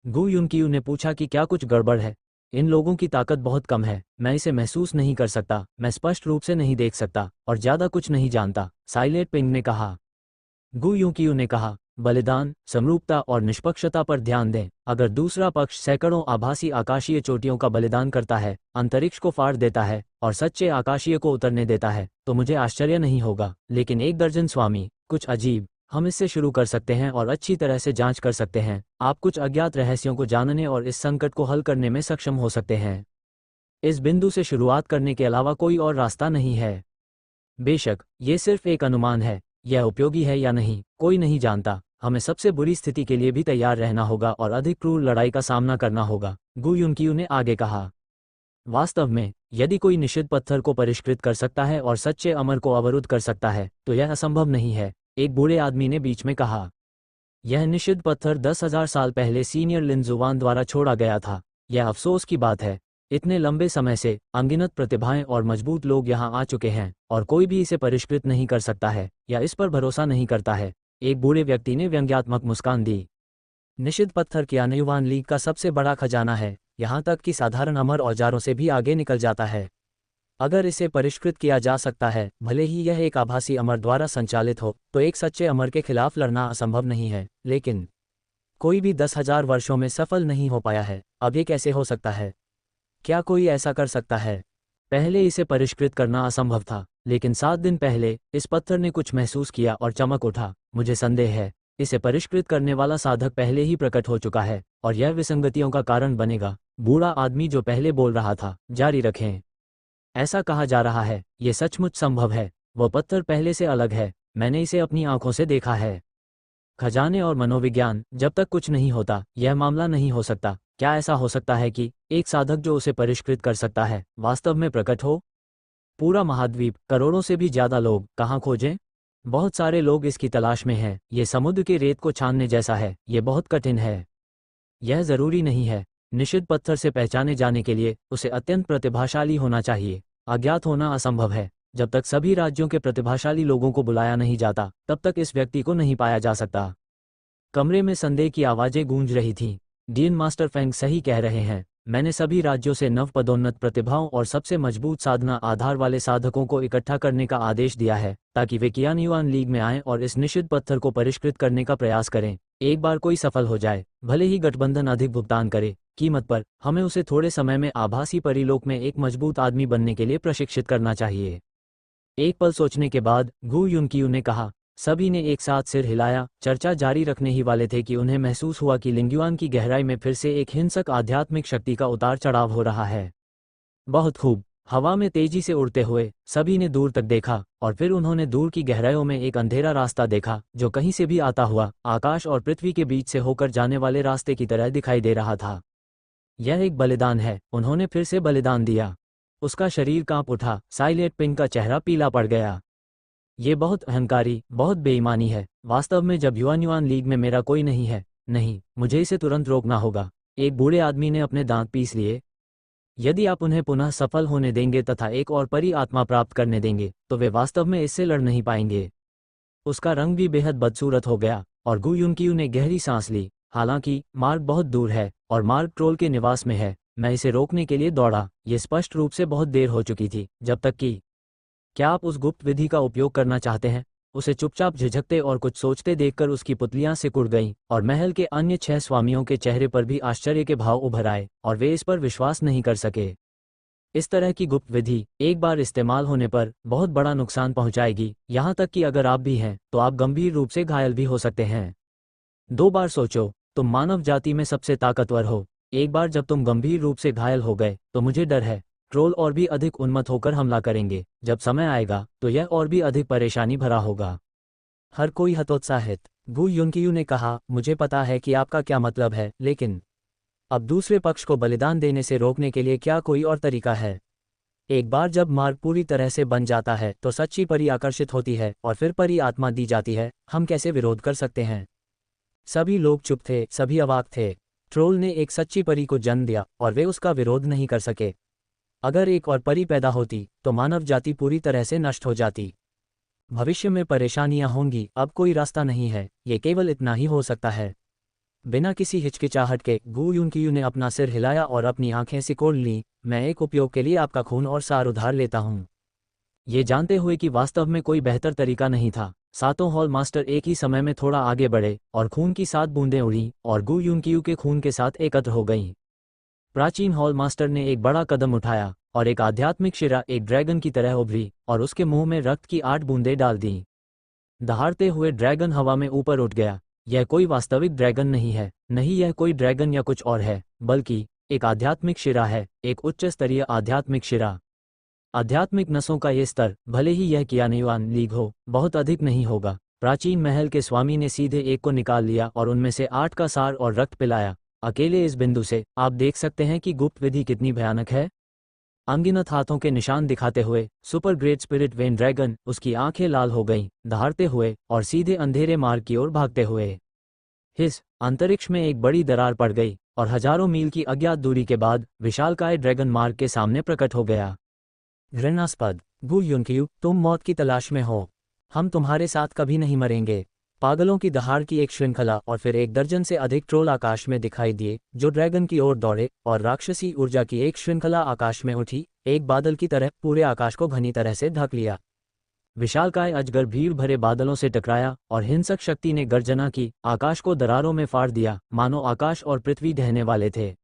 गु यूनक्यू ने पूछा कि क्या कुछ गड़बड़ है? इन लोगों की ताकत बहुत कम है। मैं इसे महसूस नहीं कर सकता, मैं स्पष्ट रूप से नहीं देख सकता और ज्यादा कुछ नहीं जानता, साइलेंट पिंग ने कहा। गु यूनक्यू ने कहा, बलिदान, समरूपता और निष्पक्षता पर ध्यान दें। अगर दूसरा पक्ष सैकड़ों आभासी आकाशीय चोटियों का बलिदान करता है, अंतरिक्ष को फाड़ देता है और सच्चे आकाशीय को उतरने देता है, तो मुझे आश्चर्य नहीं होगा। लेकिन 1 दर्जन स्वामी, कुछ अजीब। हम इससे शुरू कर सकते हैं और अच्छी तरह से जांच कर सकते हैं। आप कुछ अज्ञात रहस्यों को जानने और इस संकट को हल करने में सक्षम हो सकते हैं। इस बिंदु से शुरुआत करने के अलावा कोई और रास्ता नहीं है। बेशक ये सिर्फ एक अनुमान है, यह उपयोगी है या नहीं कोई नहीं जानता। हमें सबसे बुरी स्थिति के लिए भी तैयार रहना होगा और अधिक क्रूर लड़ाई का सामना करना होगा, गु यूनक्यू ने आगे कहा। वास्तव में यदि कोई निषिद्ध पत्थर को परिष्कृत कर सकता है और सच्चे अमर को अवरुद्ध कर सकता है तो यह असंभव नहीं है, एक बूढ़े आदमी ने बीच में कहा। यह निषिद्ध पत्थर 10,000 साल पहले सीनियर लिनजुवान द्वारा छोड़ा गया था। यह अफसोस की बात है। इतने लंबे समय से अनगिनत प्रतिभाएं और मजबूत लोग यहां आ चुके हैं और कोई भी इसे परिष्कृत नहीं कर सकता है या इस पर भरोसा नहीं करता है, एक बूढ़े व्यक्ति ने व्यंग्यात्मक मुस्कान दी। निषिद्ध पत्थर क्यानयुवान लीग का सबसे बड़ा खजाना है, यहाँ तक कि साधारण अमर औजारों से भी आगे निकल जाता है। अगर इसे परिष्कृत किया जा सकता है, भले ही यह एक आभासी अमर द्वारा संचालित हो, तो एक सच्चे अमर के खिलाफ लड़ना असंभव नहीं है। लेकिन कोई भी 10,000 वर्षों में सफल नहीं हो पाया है। अब ये कैसे हो सकता है? क्या कोई ऐसा कर सकता है? पहले इसे परिष्कृत करना असंभव था, लेकिन 7 दिन पहले इस पत्थर ने कुछ महसूस किया और चमक उठा। मुझे संदेह है इसे परिष्कृत करने वाला साधक पहले ही प्रकट हो चुका है और यह विसंगतियों का कारण बनेगा। बूढ़ा आदमी जो पहले बोल रहा था, जारी रखें। ऐसा कहा जा रहा है, ये सचमुच संभव है। वह पत्थर पहले से अलग है, मैंने इसे अपनी आंखों से देखा है। खजाने और मनोविज्ञान, जब तक कुछ नहीं होता यह मामला नहीं हो सकता। क्या ऐसा हो सकता है कि एक साधक जो उसे परिष्कृत कर सकता है वास्तव में प्रकट हो? पूरा महाद्वीप, करोड़ों से भी ज्यादा लोग, कहाँ खोजें? बहुत सारे लोग इसकी तलाश में हैं। ये समुद्र के रेत को छानने जैसा है, ये बहुत कठिन है। यह जरूरी नहीं है। निषिद्ध पत्थर से पहचाने जाने के लिए उसे अत्यंत प्रतिभाशाली होना चाहिए। अज्ञात होना असंभव है। जब तक सभी राज्यों के प्रतिभाशाली लोगों को बुलाया नहीं जाता, तब तक इस व्यक्ति को नहीं पाया जा सकता। कमरे में संदेह की आवाजें गूंज रही थीं। डीन मास्टर फेंग सही कह रहे हैं। मैंने सभी राज्यों से नव पदोन्नत प्रतिभाओं और सबसे मजबूत साधना आधार वाले साधकों को इकट्ठा करने का आदेश दिया है, ताकि वे कियानयुआन लीग में आएं और इस निषिद्ध पत्थर को परिष्कृत करने का प्रयास करें। एक बार कोई सफल हो जाए, भले ही गठबंधन अधिक भुगतान करे कीमत पर, हमें उसे थोड़े समय में आभासी परिलोक में एक मजबूत आदमी बनने के लिए प्रशिक्षित करना चाहिए। एक पल सोचने के बाद गु युनकियू ने कहा। सभी ने एक साथ सिर हिलाया। चर्चा जारी रखने ही वाले थे कि उन्हें महसूस हुआ कि लिंग्युआन की गहराई में फिर से एक हिंसक आध्यात्मिक शक्ति का उतार चढ़ाव हो रहा है। बहुत खूब। हवा में तेजी से उड़ते हुए सभी ने दूर तक देखा और फिर उन्होंने दूर की गहराइयों में एक अंधेरा रास्ता देखा जो कहीं से भी आता हुआ आकाश और पृथ्वी के बीच से होकर जाने वाले रास्ते की तरह दिखाई दे रहा था। यह एक बलिदान है। उन्होंने फिर से बलिदान दिया। उसका शरीर कांप उठा। साइलेंट पिंग का चेहरा पीला पड़ गया। ये बहुत अहंकारी, बहुत बेईमानी है। वास्तव में जब युआन लीग में मेरा कोई नहीं है। नहीं, मुझे इसे तुरंत रोकना होगा। एक बूढ़े आदमी ने अपने दांत पीस लिए। यदि आप उन्हें पुनः सफल होने देंगे तथा एक और परी आत्मा प्राप्त करने देंगे तो वे वास्तव में इससे लड़ नहीं पाएंगे। उसका रंग भी बेहद बदसूरत हो गया और गु युनकियू ने गहरी सांस ली। हालांकि मार्ग बहुत दूर है और मार्ग ट्रोल के निवास में है। मैं इसे रोकने के लिए दौड़ा। ये स्पष्ट रूप से बहुत देर हो चुकी थी जब तक कि क्या आप उस गुप्त विधि का उपयोग करना चाहते हैं? उसे चुपचाप झिझकते और कुछ सोचते देखकर उसकी पुतलियां सिकुड़ गईं और महल के अन्य 6 स्वामियों के चेहरे पर भी आश्चर्य के भाव उभर आए और वे इस पर विश्वास नहीं कर सके। इस तरह की गुप्त विधि एक बार इस्तेमाल होने पर बहुत बड़ा नुकसान पहुंचाएगी, यहां तक कि अगर आप भी हैं तो आप गंभीर रूप से घायल भी हो सकते हैं। 2 बार सोचो, तुम मानव जाति में सबसे ताकतवर हो। एक बार जब तुम गंभीर रूप से घायल हो गए तो मुझे डर है ट्रोल और भी अधिक उन्मत्त होकर हमला करेंगे। जब समय आएगा तो यह और भी अधिक परेशानी भरा होगा। हर कोई हतोत्साहित। गु युनकियू ने कहा, मुझे पता है कि आपका क्या मतलब है, लेकिन अब दूसरे पक्ष को बलिदान देने से रोकने के लिए क्या कोई और तरीका है? एक बार जब मार्ग पूरी तरह से बन जाता है तो सच्ची परी आकर्षित होती है और फिर परी आत्मा दी जाती है। हम कैसे विरोध कर सकते हैं? सभी लोग चुप थे, सभी अवाक थे। ट्रोल ने एक सच्ची परी को जन्म दिया और वे उसका विरोध नहीं कर सके। अगर एक और परी पैदा होती तो मानव जाति पूरी तरह से नष्ट हो जाती। भविष्य में परेशानियां होंगी। अब कोई रास्ता नहीं है, ये केवल इतना ही हो सकता है। बिना किसी हिचकिचाहट के गु युनकियू ने अपना सिर हिलाया और अपनी आंखें सिकोड़ लीं। मैं एक उपयोग के लिए आपका खून और सार उधार लेता हूँ। ये जानते हुए कि वास्तव में कोई बेहतर तरीका नहीं था, 7 हॉल मास्टर एक ही समय में थोड़ा आगे बढ़े और खून की 7 बूंदें उड़ी और गु युनकियू के खून के साथ एकत्र हो गईं। प्राचीन हॉल मास्टर ने एक बड़ा कदम उठाया और एक आध्यात्मिक शिरा एक ड्रैगन की तरह उभरी और उसके मुंह में रक्त की 8 बूंदें डाल दीं। दहाड़ते हुए ड्रैगन हवा में ऊपर उठ गया। यह कोई वास्तविक ड्रैगन नहीं है, नहीं यह कोई ड्रैगन या कुछ और है, बल्कि एक आध्यात्मिक शिरा है, एक उच्च स्तरीय आध्यात्मिक शिरा। आध्यात्मिक नसों का ये स्तर, भले ही यह युआन लीग हो, बहुत अधिक नहीं होगा। प्राचीन महल के स्वामी ने सीधे एक को निकाल लिया और उनमें से 8 का सार और रक्त पिलाया। अकेले इस बिंदु से आप देख सकते हैं कि गुप्त विधि कितनी भयानक है। अनगिनत हाथों के निशान दिखाते हुए super great spirit when dragon, उसकी आंखें लाल हो गईं, दहाड़ते हुए और सीधे अंधेरे मार्ग की ओर भागते हुए। हिस अंतरिक्ष में एक बड़ी दरार पड़ गई और हजारों मील की अज्ञात दूरी के बाद विशालकाय ड्रैगन मार्ग के सामने प्रकट हो गया। घृणास्पद। गु युनकियू, तुम मौत की तलाश में हो। हम तुम्हारे साथ कभी नहीं मरेंगे। पागलों की दहाड़ की एक श्रृंखला और फिर 1 दर्जन से अधिक ट्रोल आकाश में दिखाई दिए जो ड्रैगन की ओर दौड़े और राक्षसी ऊर्जा की एक श्रृंखला आकाश में उठी, एक बादल की तरह पूरे आकाश को घनी तरह से ढक लिया। विशालकाय अजगर भीड़ भरे बादलों से टकराया और हिंसक शक्ति ने गर्जना की, आकाश को दरारों में फाड़ दिया, मानो आकाश और पृथ्वी ढहने वाले थे।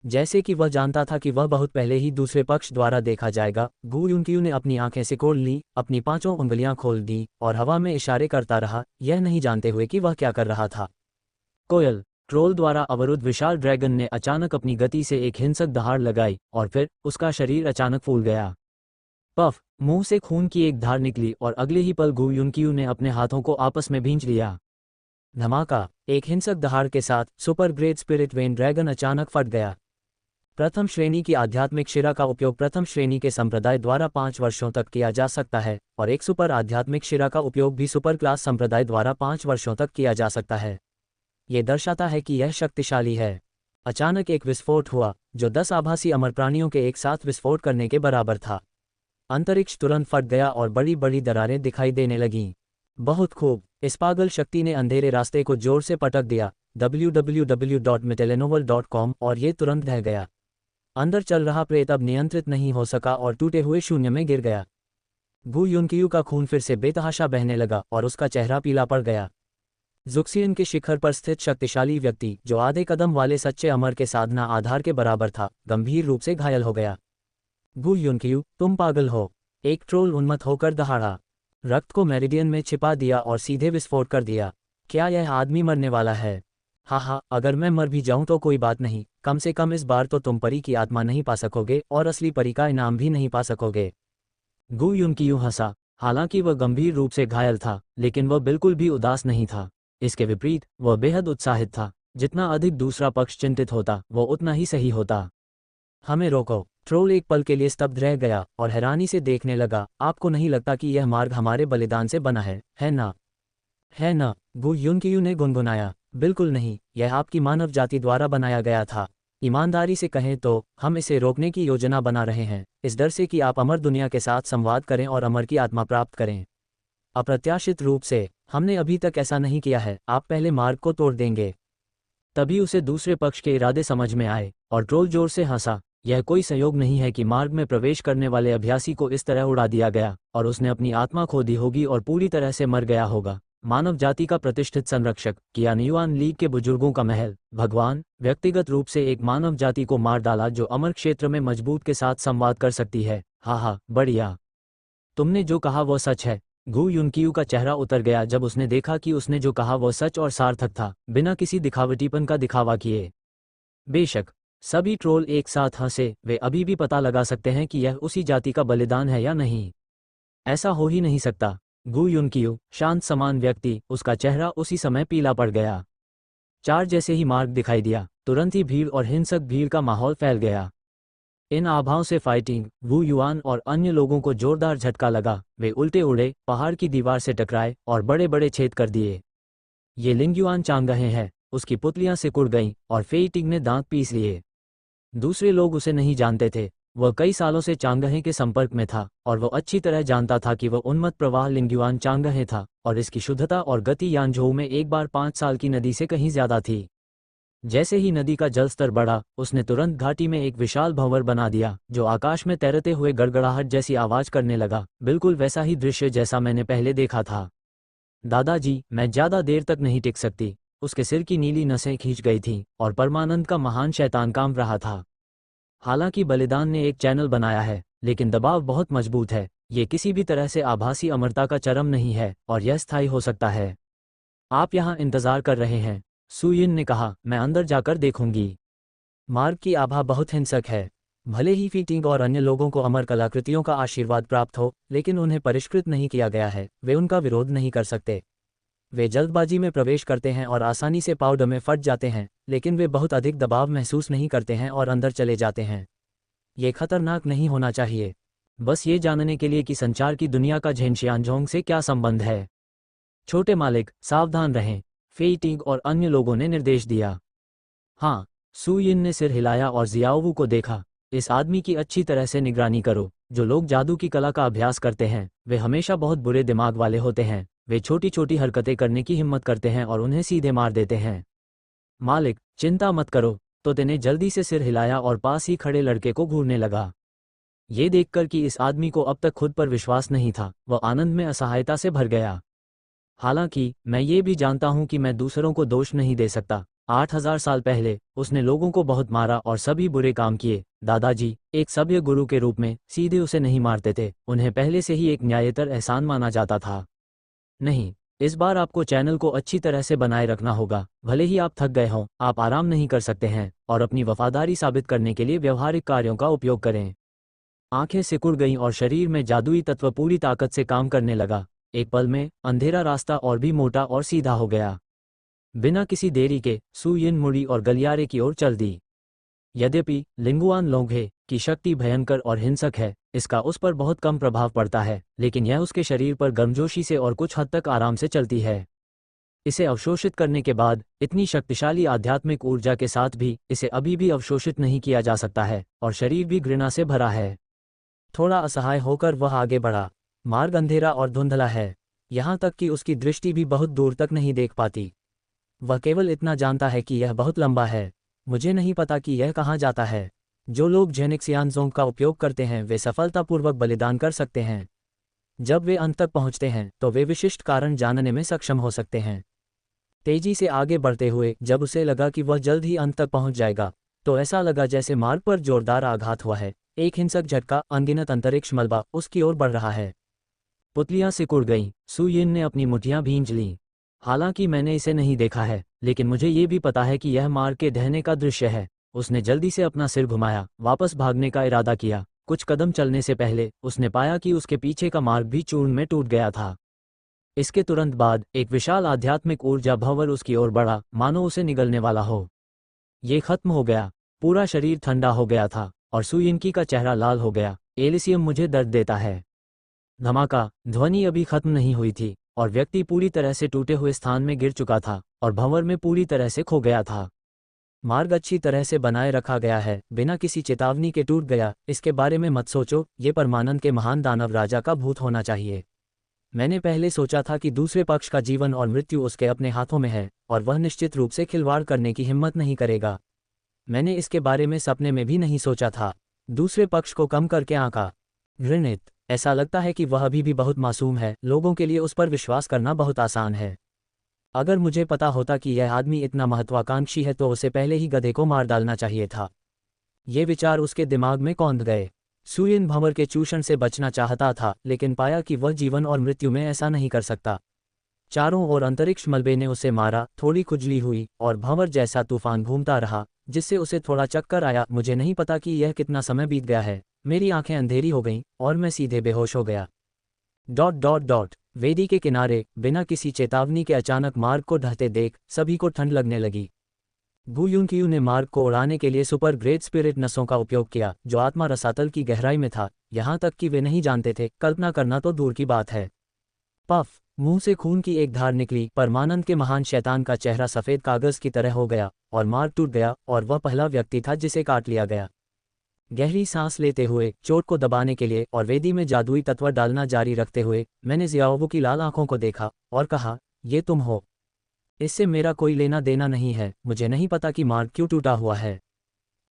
जैसे कि वह जानता था कि वह बहुत पहले ही दूसरे पक्ष द्वारा देखा जाएगा, गु युनकियू ने अपनी आंखें सिकोड़ लीं, अपनी 5 उंगलियां खोल दी और हवा में इशारे करता रहा, यह नहीं जानते हुए कि वह क्या कर रहा था। कोयल। ट्रोल द्वारा अवरुद्ध विशाल ड्रैगन ने अचानक अपनी गति से एक हिंसक दहाड़ लगाई और फिर उसका शरीर अचानक फूल गया। पफ, मुंह से खून की एक धार निकली और अगले ही पल गु युनकियू ने अपने हाथों को आपस में भींच लिया। धमाका। एक हिंसक दहाड़ के साथ super great spirit when dragon अचानक फट गया। प्रथम श्रेणी की आध्यात्मिक शिरा का उपयोग प्रथम श्रेणी के संप्रदाय द्वारा 5 वर्षों तक किया जा सकता है और एक सुपर आध्यात्मिक शिरा का उपयोग भी सुपर क्लास संप्रदाय द्वारा 5 वर्षों तक किया जा सकता है। ये दर्शाता है कि यह शक्तिशाली है। अचानक एक विस्फोट हुआ जो 10 आभासी अमर प्राणियों के एक साथ विस्फोट करने के बराबर था। अंतरिक्ष तुरंत फट गया और बड़ी बड़ी दरारें दिखाई देने लगीं। बहुत खूब। इस पागल शक्ति ने अंधेरे रास्ते को जोर से पटक दिया www.metelenovel.com और ये तुरंत ढह गया। अंदर चल रहा प्रेत अब नियंत्रित नहीं हो सका और टूटे हुए शून्य में गिर गया। गु युनकियू का खून फिर से बेतहाशा बहने लगा और उसका चेहरा पीला पड़ गया। जुक्सियन के शिखर पर स्थित शक्तिशाली व्यक्ति, जो आधे कदम वाले सच्चे अमर के साधना आधार के बराबर था, गंभीर रूप से घायल हो गया। गु युनक्यू, तुम पागल हो, एक ट्रोल उन्मत्त होकर दहाड़ा, रक्त को मेरिडियन में छिपा दिया और सीधे विस्फोट कर दिया। क्या यह आदमी मरने वाला है? हाँ, अगर मैं मर भी जाऊं तो कोई बात नहीं, कम से कम इस बार तो तुम परी की आत्मा नहीं पा सकोगे और असली परी का इनाम भी नहीं पा सकोगे। गु युनक्यू हंसा। हालांकि वह गंभीर रूप से घायल था, लेकिन वह बिल्कुल भी उदास नहीं था। इसके विपरीत वह बेहद उत्साहित था। जितना अधिक दूसरा पक्ष चिंतित होता, वो उतना ही सही होता। हमें रोको। ट्रोल एक पल के लिए स्तब्ध रह गया और हैरानी से देखने लगा। आपको नहीं लगता कि यह मार्ग हमारे बलिदान से बना है ना? है ना? गु युनक्यू ने गुनगुनाया। बिल्कुल नहीं, यह आपकी मानव जाति द्वारा बनाया गया था। ईमानदारी से कहें तो हम इसे रोकने की योजना बना रहे हैं, इस डर से कि आप अमर दुनिया के साथ संवाद करें और अमर की आत्मा प्राप्त करें। अप्रत्याशित रूप से हमने अभी तक ऐसा नहीं किया है। आप पहले मार्ग को तोड़ देंगे। तभी उसे दूसरे पक्ष के इरादे समझ में आए और ट्रोल जोर से हंसा। यह कोई संयोग नहीं है कि मार्ग में प्रवेश करने वाले अभ्यासी को इस तरह उड़ा दिया गया और उसने अपनी आत्मा खो दी होगी और पूरी तरह से मर गया होगा। मानव जाति का प्रतिष्ठित संरक्षक, कियानयुआन लीग के बुजुर्गों का महल, भगवान, व्यक्तिगत रूप से एक मानव जाति को मार डाला जो अमर क्षेत्र में मजबूत के साथ संवाद कर सकती है। हाँ, बढ़िया। तुमने जो कहा वो सच है। गु युनक्यू का चेहरा उतर गया जब उसने देखा कि उसने जो कहा वो सच और सार्थक था, बिना किसी दिखावटीपन का दिखावा किए। बेशक। सभी ट्रोल एक साथ हंसे। वे अभी भी पता लगा सकते हैं कि यह उसी जाति का बलिदान है या नहीं। ऐसा हो ही नहीं सकता। गु युनक्यू, शांत समान व्यक्ति, उसका चेहरा उसी समय पीला पड़ गया। चार जैसे ही मार्ग दिखाई दिया, तुरंत ही भीड़ और हिंसक भीड़ का माहौल फैल गया। इन आभाओं से फाइटिंग, वू युआन और अन्य लोगों को जोरदार झटका लगा। वे उल्टे उड़े, पहाड़ की दीवार से टकराए और बड़े बड़े छेद कर दिए। ये लिंगयुआन चांगहे हैं। उसकी पुतलियां सिकुड़ गईं और फेई टिंग ने दांत पीस लिए। दूसरे लोग उसे नहीं जानते थे। वह कई सालों से चांगहे के संपर्क में था और वह अच्छी तरह जानता था कि वह उन्मत्त प्रवाह लिंगयुआन चांगहे था और इसकी शुद्धता और गति यानझोउ में एक बार 5 साल की नदी से कहीं ज्यादा थी। जैसे ही नदी का जलस्तर बढ़ा, उसने तुरंत घाटी में एक विशाल भंवर बना दिया जो आकाश में तैरते हुए गड़गड़ाहट जैसी आवाज करने लगा। बिल्कुल वैसा ही दृश्य जैसा मैंने पहले देखा था। दादाजी, मैं ज्यादा देर तक नहीं टिक सकती। उसके सिर की नीली नसें खींच गई थीं और परमानंद का महान शैतान काम रहा था। हालांकि बलिदान ने एक चैनल बनाया है, लेकिन दबाव बहुत मजबूत है। ये किसी भी तरह से आभासी अमरता का चरम नहीं है और यह स्थायी हो सकता है। आप यहाँ इंतजार कर रहे हैं, सुयिन ने कहा। मैं अंदर जाकर देखूंगी। मार्ग की आभा बहुत हिंसक है। भले ही फीटिंग और अन्य लोगों को अमर कलाकृतियों का आशीर्वाद प्राप्त हो, लेकिन उन्हें परिष्कृत नहीं किया गया है। वे उनका विरोध नहीं कर सकते। वे जल्दबाजी में प्रवेश करते हैं और आसानी से पाउडर में फट जाते हैं, लेकिन वे बहुत अधिक दबाव महसूस नहीं करते हैं और अंदर चले जाते हैं। ये खतरनाक नहीं होना चाहिए। बस ये जानने के लिए कि संचार की दुनिया का झेनशियानझोंग से क्या संबंध है। छोटे मालिक, सावधान रहें, फेई टिंग और अन्य लोगों ने निर्देश दिया। हाँ, सुयिन ने सिर हिलाया और जियाओवू को देखा। इस आदमी की अच्छी तरह से निगरानी करो। जो लोग जादू की कला का अभ्यास करते हैं, वे हमेशा बहुत बुरे दिमाग वाले होते हैं। वे छोटी छोटी हरकतें करने की हिम्मत करते हैं और उन्हें सीधे मार देते हैं। मालिक, चिंता मत करो। तो ने जल्दी से सिर हिलाया और पास ही खड़े लड़के को घूरने लगा। ये देखकर कि इस आदमी को अब तक खुद पर विश्वास नहीं था, वह आनंद में असहायता से भर गया। हालांकि मैं ये भी जानता हूं कि मैं दूसरों को दोष नहीं दे सकता। 8000 साल पहले उसने लोगों को बहुत मारा और सभी बुरे काम किए। दादाजी, एक सभ्य गुरु के रूप में सीधे उसे नहीं मारते थे। उन्हें पहले से ही एक न्यायतर एहसान माना जाता था। नहीं, इस बार आपको चैनल को अच्छी तरह से बनाए रखना होगा। भले ही आप थक गए हों, आप आराम नहीं कर सकते हैं और अपनी वफादारी साबित करने के लिए व्यवहारिक कार्यों का उपयोग करें। आंखें सिकुड़ गईं और शरीर में जादुई तत्व पूरी ताकत से काम करने लगा। एक पल में अंधेरा रास्ता और भी मोटा और सीधा हो गया। बिना किसी देरी के सुयिन मुड़ी और गलियारे की ओर चल दी। यद्यपि लिंगुआन लोंघे की शक्ति भयंकर और हिंसक है, इसका उस पर बहुत कम प्रभाव पड़ता है, लेकिन यह उसके शरीर पर गर्मजोशी से और कुछ हद तक आराम से चलती है। इसे अवशोषित करने के बाद इतनी शक्तिशाली आध्यात्मिक ऊर्जा के साथ भी इसे अभी भी अवशोषित नहीं किया जा सकता है और शरीर भी घृणा से भरा है। थोड़ा असहाय होकर वह आगे बढ़ा। मार्ग अंधेरा और धुंधला है, यहाँ तक कि उसकी दृष्टि भी बहुत दूर तक नहीं देख पाती। वह केवल इतना जानता है कि यह बहुत लंबा है। मुझे नहीं पता कि यह कहाँ जाता है। जो लोग झेनिक्सियानज़ोंग का उपयोग करते हैं वे सफलतापूर्वक बलिदान कर सकते हैं। जब वे अंत तक पहुँचते हैं तो वे विशिष्ट कारण जानने में सक्षम हो सकते हैं। तेजी से आगे बढ़ते हुए जब उसे लगा कि वह जल्द ही अंत तक पहुंच जाएगा, तो ऐसा लगा जैसे मार्ग पर जोरदार आघात हुआ है। एक हिंसक झटका, अनगिनत अंतरिक्ष मलबा उसकी ओर बढ़ रहा है। पुतलियां सिकुड़ गईं, सु यिन ने अपनी मुठ्ठियां भींच लीं। हालांकि मैंने इसे नहीं देखा है, लेकिन मुझे ये भी पता है कि यह मार्ग के ढहने का दृश्य है। उसने जल्दी से अपना सिर घुमाया, वापस भागने का इरादा किया। कुछ कदम चलने से पहले उसने पाया कि उसके पीछे का मार्ग भी चूर्ण में टूट गया था। इसके तुरंत बाद एक विशाल आध्यात्मिक ऊर्जा भंवर उसकी ओर बढ़ा, मानो उसे निगलने वाला हो। ये खत्म हो गया। पूरा शरीर ठंडा हो गया था और सुयिनकी का चेहरा लाल हो गया। एलिसियम मुझे दर्द देता है। धमाका, ध्वनि अभी खत्म नहीं हुई थी और व्यक्ति पूरी तरह से टूटे हुए स्थान में गिर चुका था और भंवर में पूरी तरह से खो गया था। मार्ग अच्छी तरह से बनाए रखा गया है, बिना किसी चेतावनी के टूट गया। इसके बारे में मत सोचो, ये परमानंद के महान दानव राजा का भूत होना चाहिए। मैंने पहले सोचा था कि दूसरे पक्ष का जीवन और मृत्यु उसके अपने हाथों में है और वह निश्चित रूप से खिलवाड़ करने की हिम्मत नहीं करेगा। मैंने इसके बारे में सपने में भी नहीं सोचा था। दूसरे पक्ष को कम करके आंका। घृणित, ऐसा लगता है कि वह अभी भी बहुत मासूम है। लोगों के लिए उस पर विश्वास करना बहुत आसान है। अगर मुझे पता होता कि यह आदमी इतना महत्वाकांक्षी है तो उसे पहले ही गधे को मार डालना चाहिए था। ये विचार उसके दिमाग में कौंध गए। सुयिन भंवर के चूषण से बचना चाहता था, लेकिन पाया कि वह जीवन और मृत्यु में ऐसा नहीं कर सकता। चारों ओर अंतरिक्ष मलबे ने उसे मारा, थोड़ी खुजली हुई और भंवर जैसा तूफान घूमता रहा, जिससे उसे थोड़ा चक्कर आया। मुझे नहीं पता कि यह कितना समय बीत गया है। मेरी आंखें अंधेरी हो गईं और मैं सीधे बेहोश हो गया। वेदी के किनारे बिना किसी चेतावनी के अचानक मार्ग को ढहते देख सभी को ठंड लगने लगी। गु युनक्यू ने मार्ग को उड़ाने के लिए सुपर ग्रेट स्पिरिट नसों का उपयोग किया, जो आत्मा रसातल की गहराई में था, यहाँ तक कि वे नहीं जानते थे। कल्पना करना तो दूर की बात है। पफ, मुंह से खून की एक धार निकली। परमानंद के महान शैतान का चेहरा सफेद कागज की तरह हो गया और मार्ग टूट गया और वह पहला व्यक्ति था जिसे काट लिया गया। गहरी सांस लेते हुए, चोट को दबाने के लिए और वेदी में जादुई तत्व डालना जारी रखते हुए, मैंने जियाओवू की लाल आंखों को देखा और कहा, ये तुम हो। इससे मेरा कोई लेना देना नहीं है। मुझे नहीं पता कि मार्ग क्यों टूटा हुआ है।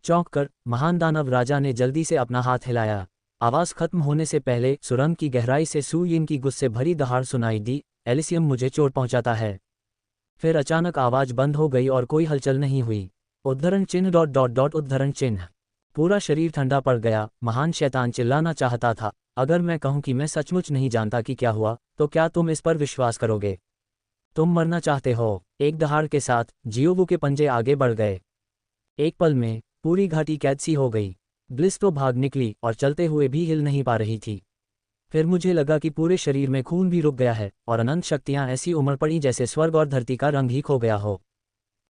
चौंक कर महान दानव राजा ने जल्दी से अपना हाथ हिलाया। आवाज खत्म होने से पहले सुरंग की गहराई से सु यिन की गुस्से भरी दहाड़ सुनाई दी, एलिसियम मुझे चोट पहुंचाता है। फिर अचानक आवाज बंद हो गई और कोई हलचल नहीं हुई। उद्धरण चिन्ह उद्धरण चिन्ह। पूरा शरीर ठंडा पड़ गया। महान शैतान चिल्लाना चाहता था, अगर मैं कहूं कि मैं सचमुच नहीं जानता कि क्या हुआ, तो क्या तुम इस पर विश्वास करोगे? तुम मरना चाहते हो। एक दहाड़ के साथ जियोवू के पंजे आगे बढ़ गए। एक पल में पूरी घाटी कैद सी हो गई। ब्लिस तो भाग निकली और चलते हुए भी हिल नहीं पा रही थी। फिर मुझे लगा कि पूरे शरीर में खून भी रुक गया है और अनंत शक्तियां ऐसी उमड़ पड़ी जैसे स्वर्ग और धरती का रंग ही खो गया हो।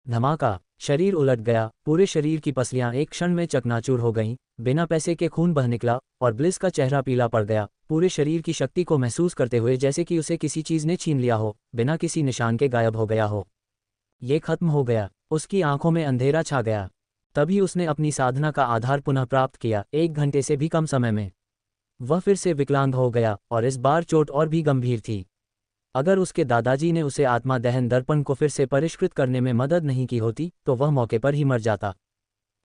धमाका, शरीर उलट गया। पूरे शरीर की पसलियां एक क्षण में चकनाचूर हो गईं। बिना पैसे के खून बह निकला और ब्लिस का चेहरा पीला पड़ गया, पूरे शरीर की शक्ति को महसूस करते हुए जैसे कि उसे किसी चीज ने छीन लिया हो, बिना किसी निशान के गायब हो गया हो। ये खत्म हो गया। उसकी आंखों में अंधेरा छा गया। तभी उसने अपनी साधना का आधार पुनः प्राप्त किया। 1 घंटे से भी कम समय में वह फिर से विकलांग हो गया और इस बार चोट और भी गंभीर थी। अगर उसके दादाजी ने उसे आत्मा दहन दर्पण को फिर से परिष्कृत करने में मदद नहीं की होती तो वह मौके पर ही मर जाता।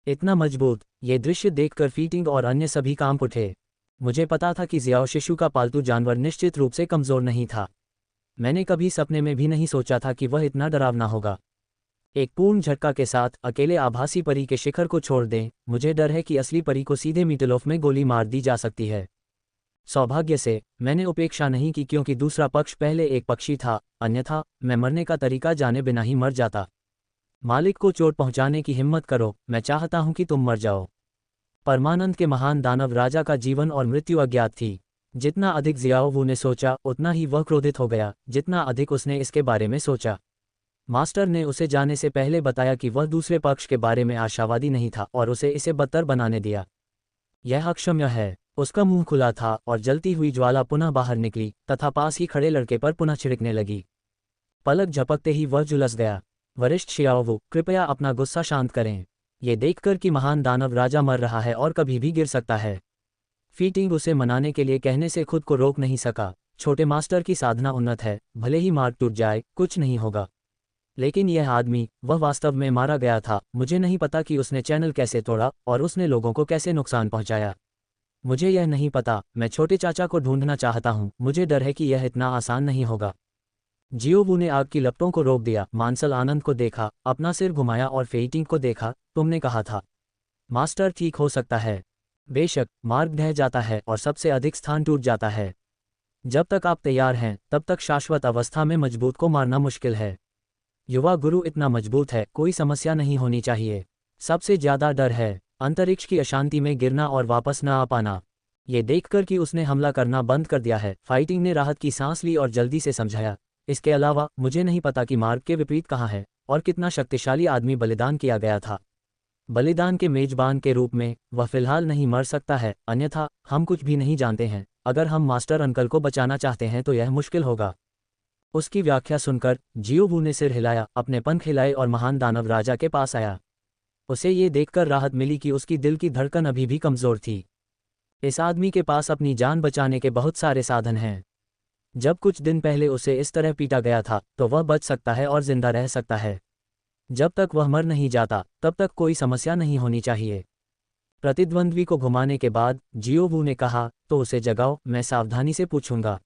इतना मजबूत। ये दृश्य देखकर फीटिंग और अन्य सभी कांप उठे। मुझे पता था कि जियाओ शिशु का पालतू जानवर निश्चित रूप से कमजोर नहीं था। मैंने कभी सपने में भी नहीं सोचा था कि वह इतना डरावना होगा। एक पूर्ण झटका के साथ अकेले आभासी परी के शिखर को छोड़ दें। मुझे डर है कि असली परी को सीधे मीटलोफ में गोली मार दी जा सकती है। सौभाग्य से मैंने उपेक्षा नहीं की, क्योंकि दूसरा पक्ष पहले एक पक्षी था, अन्यथा मैं मरने का तरीका जाने बिना ही मर जाता। मालिक को चोट पहुंचाने की हिम्मत करो, मैं चाहता हूं कि तुम मर जाओ। परमानंद के महान दानव राजा का जीवन और मृत्यु अज्ञात थी। जितना अधिक जियाओवू ने सोचा उतना ही वह क्रोधित हो गया। जितना अधिक उसने इसके बारे में सोचा, मास्टर ने उसे जाने से पहले बताया कि वह दूसरे पक्ष के बारे में आशावादी नहीं था और उसे इसे बदतर बनाने दिया। यह अक्षम्य है। उसका मुंह खुला था और जलती हुई ज्वाला पुनः बाहर निकली तथा पास ही खड़े लड़के पर पुनः छिड़कने लगी। पलक झपकते ही वह झुलस गया। वरिष्ठ शियाओवू, कृपया अपना गुस्सा शांत करें। ये देखकर कि महान दानव राजा मर रहा है और कभी भी गिर सकता है। फीटिंग उसे मनाने के लिए कहने से खुद को रोक नहीं सका। छोटे मास्टर की साधना उन्नत है, भले ही मार्ग टूट जाए, कुछ नहीं होगा। लेकिन यह आदमी, वह वास्तव में मारा गया था। मुझे नहीं पता कि उसने चैनल कैसे तोड़ा और उसने लोगों को कैसे नुकसान पहुंचाया। मुझे यह नहीं पता। मैं छोटे चाचा को ढूंढना चाहता हूं। मुझे डर है कि यह इतना आसान नहीं होगा। जियोवू ने आग की लपटों को रोक दिया, मांसल आनंद को देखा, अपना सिर घुमाया और फेईटिंग को देखा। तुमने कहा था मास्टर ठीक हो सकता है। बेशक, मार्ग ढह जाता है और सबसे अधिक स्थान टूट जाता है। जब तक आप तैयार हैं तब तक शाश्वत अवस्था में मजबूत को मारना मुश्किल है। युवा गुरु इतना मजबूत है, कोई समस्या नहीं होनी चाहिए। सबसे ज्यादा डर है अंतरिक्ष की अशांति में गिरना और वापस न आ पाना। ये देखकर कि उसने हमला करना बंद कर दिया है, फाइटिंग ने राहत की सांस ली और जल्दी से समझाया, इसके अलावा मुझे नहीं पता कि मार्ग के विपरीत कहाँ है और कितना शक्तिशाली आदमी बलिदान किया गया था। बलिदान के मेजबान के रूप में वह फिलहाल नहीं मर सकता है, अन्यथा हम कुछ भी नहीं जानते हैं। अगर हम मास्टर अंकल को बचाना चाहते हैं तो यह मुश्किल होगा। उसकी व्याख्या सुनकर जियोवू ने सिर हिलाया, अपने पंख हिलाए और महान दानव राजा के पास आया। उसे ये देखकर राहत मिली कि उसकी दिल की धड़कन अभी भी कमजोर थी। इस आदमी के पास अपनी जान बचाने के बहुत सारे साधन हैं। जब कुछ दिन पहले उसे इस तरह पीटा गया था तो वह बच सकता है और जिंदा रह सकता है। जब तक वह मर नहीं जाता तब तक कोई समस्या नहीं होनी चाहिए। प्रतिद्वंद्वी को घुमाने के बाद जियोवू ने कहा, तो उसे जगाओ, मैं सावधानी से पूछूंगा।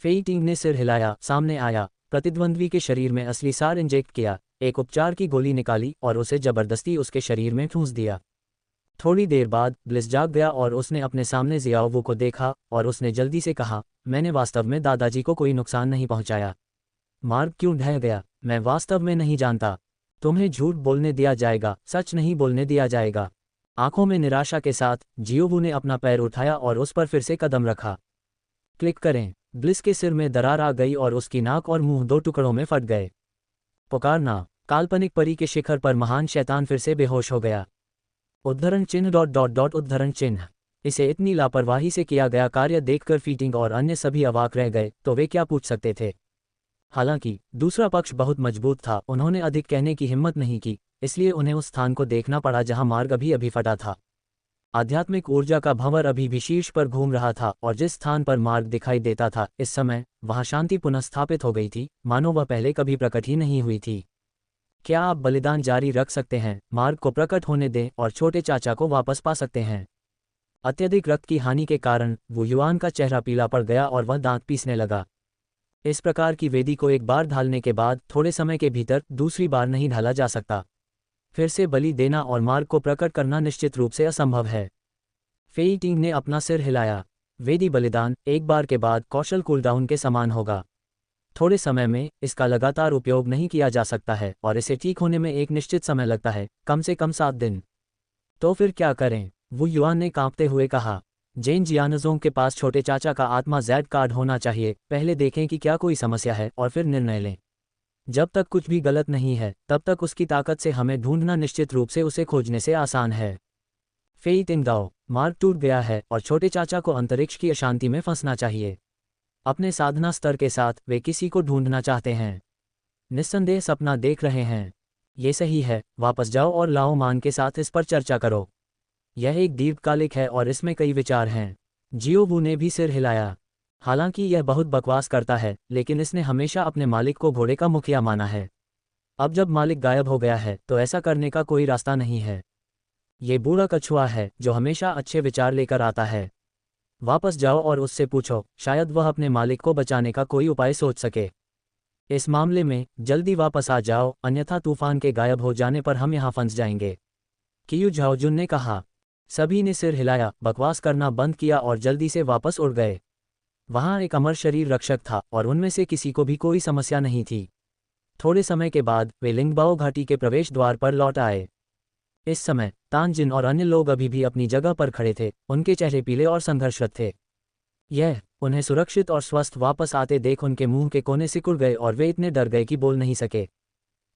फेईटिंग ने सिर हिलाया, सामने आया, प्रतिद्वंद्वी के शरीर में असली सार इंजेक्ट किया, एक उपचार की गोली निकाली और उसे जबरदस्ती उसके शरीर में ठूंस दिया। थोड़ी देर बाद ब्लिस जाग गया और उसने अपने सामने जियाओवू को देखा और उसने जल्दी से कहा, मैंने वास्तव में दादाजी को कोई नुकसान नहीं पहुंचाया। मार्ग क्यों ढह गया, मैं वास्तव में नहीं जानता। तुम्हें झूठ बोलने दिया जाएगा, सच नहीं बोलने दिया जाएगा। आंखों में निराशा के साथ जियोवू ने अपना पैर उठाया और उस पर फिर से कदम रखा। क्लिक करें। ब्लिस के सिर में दरार आ गई और उसकी नाक और मुंह दो टुकड़ों में फट गए। पुकारना। काल्पनिक परी के शिखर पर महान शैतान फिर से बेहोश हो गया। उद्धरण चिन्ह ... उद्धरण चिन्ह। इसे इतनी लापरवाही से किया गया कार्य देखकर फीटिंग और अन्य सभी अवाक रह गए, तो वे क्या पूछ सकते थे। हालांकि दूसरा पक्ष बहुत मजबूत था, उन्होंने अधिक कहने की हिम्मत नहीं की, इसलिए उन्हें उस स्थान को देखना पड़ा जहां मार्ग अभी फटा था। आध्यात्मिक ऊर्जा का भंवर अभी भी शीर्ष पर घूम रहा था और जिस स्थान पर मार्ग दिखाई देता था इस समय वहां शांति पुनः स्थापित हो गई थी, मानो वह पहले कभी प्रकट ही नहीं हुई थी। क्या आप बलिदान जारी रख सकते हैं, मार्ग को प्रकट होने दें और छोटे चाचा को वापस पा सकते हैं। अत्यधिक रक्त की हानि के कारण वो युवान का चेहरा पीला पड़ गया और वह दांत पीसने लगा। इस प्रकार की वेदी को एक बार ढालने के बाद थोड़े समय के भीतर दूसरी बार नहीं ढाला जा सकता। फिर से बलि देना और मार्ग को प्रकट करना निश्चित रूप से असंभव है। फेईटिंग ने अपना सिर हिलाया। वेदी बलिदान एक बार के बाद कौशल कूलडाउन के समान होगा। थोड़े समय में इसका लगातार उपयोग नहीं किया जा सकता है और इसे ठीक होने में एक निश्चित समय लगता है, कम से कम 7 दिन। तो फिर क्या करें, वो युवान ने कांपते हुए कहा। जेन जियानजोंग के पास छोटे चाचा का आत्मा जैड कार्ड होना चाहिए, पहले देखें कि क्या कोई समस्या है और फिर निर्णय लें। जब तक कुछ भी गलत नहीं है तब तक उसकी ताकत से हमें ढूंढना निश्चित रूप से उसे खोजने से आसान है। फेईटिंग दाओ, मार्ग टूट गया है और छोटे चाचा को अंतरिक्ष की अशांति में फंसना चाहिए। अपने साधना स्तर के साथ वे किसी को ढूंढना चाहते हैं, निस्संदेह सपना देख रहे हैं। ये सही है, वापस जाओ और लाओ मान के साथ इस पर चर्चा करो। यह एक दीर्घकालिक है और इसमें कई विचार हैं। जियोवू ने भी सिर हिलाया। हालांकि यह बहुत बकवास करता है, लेकिन इसने हमेशा अपने मालिक को घोड़े का मुखिया माना है। अब जब मालिक गायब हो गया है तो ऐसा करने का कोई रास्ता नहीं है। ये बूढ़ा कछुआ है जो हमेशा अच्छे विचार लेकर आता है। वापस जाओ और उससे पूछो, शायद वह अपने मालिक को बचाने का कोई उपाय सोच सके। इस मामले में जल्दी वापस आ जाओ, अन्यथा तूफान के गायब हो जाने पर हम यहाँ फंस जाएंगे, कियू झाओजुन ने कहा। सभी ने सिर हिलाया, बकवास करना बंद किया और जल्दी से वापस उड़ गए। वहां एक अमर शरीर रक्षक था और उनमें से किसी को भी कोई समस्या नहीं थी। थोड़े समय के बाद वे लिंगबाओ घाटी के प्रवेश द्वार पर लौट आए। इस समय तानजिन और अन्य लोग अभी भी अपनी जगह पर खड़े थे, उनके चेहरे पीले और संघर्षरत थे। यह उन्हें सुरक्षित और स्वस्थ वापस आते देख उनके मुंह के कोने सिकुड़ गए और वे इतने डर गए कि बोल नहीं सके।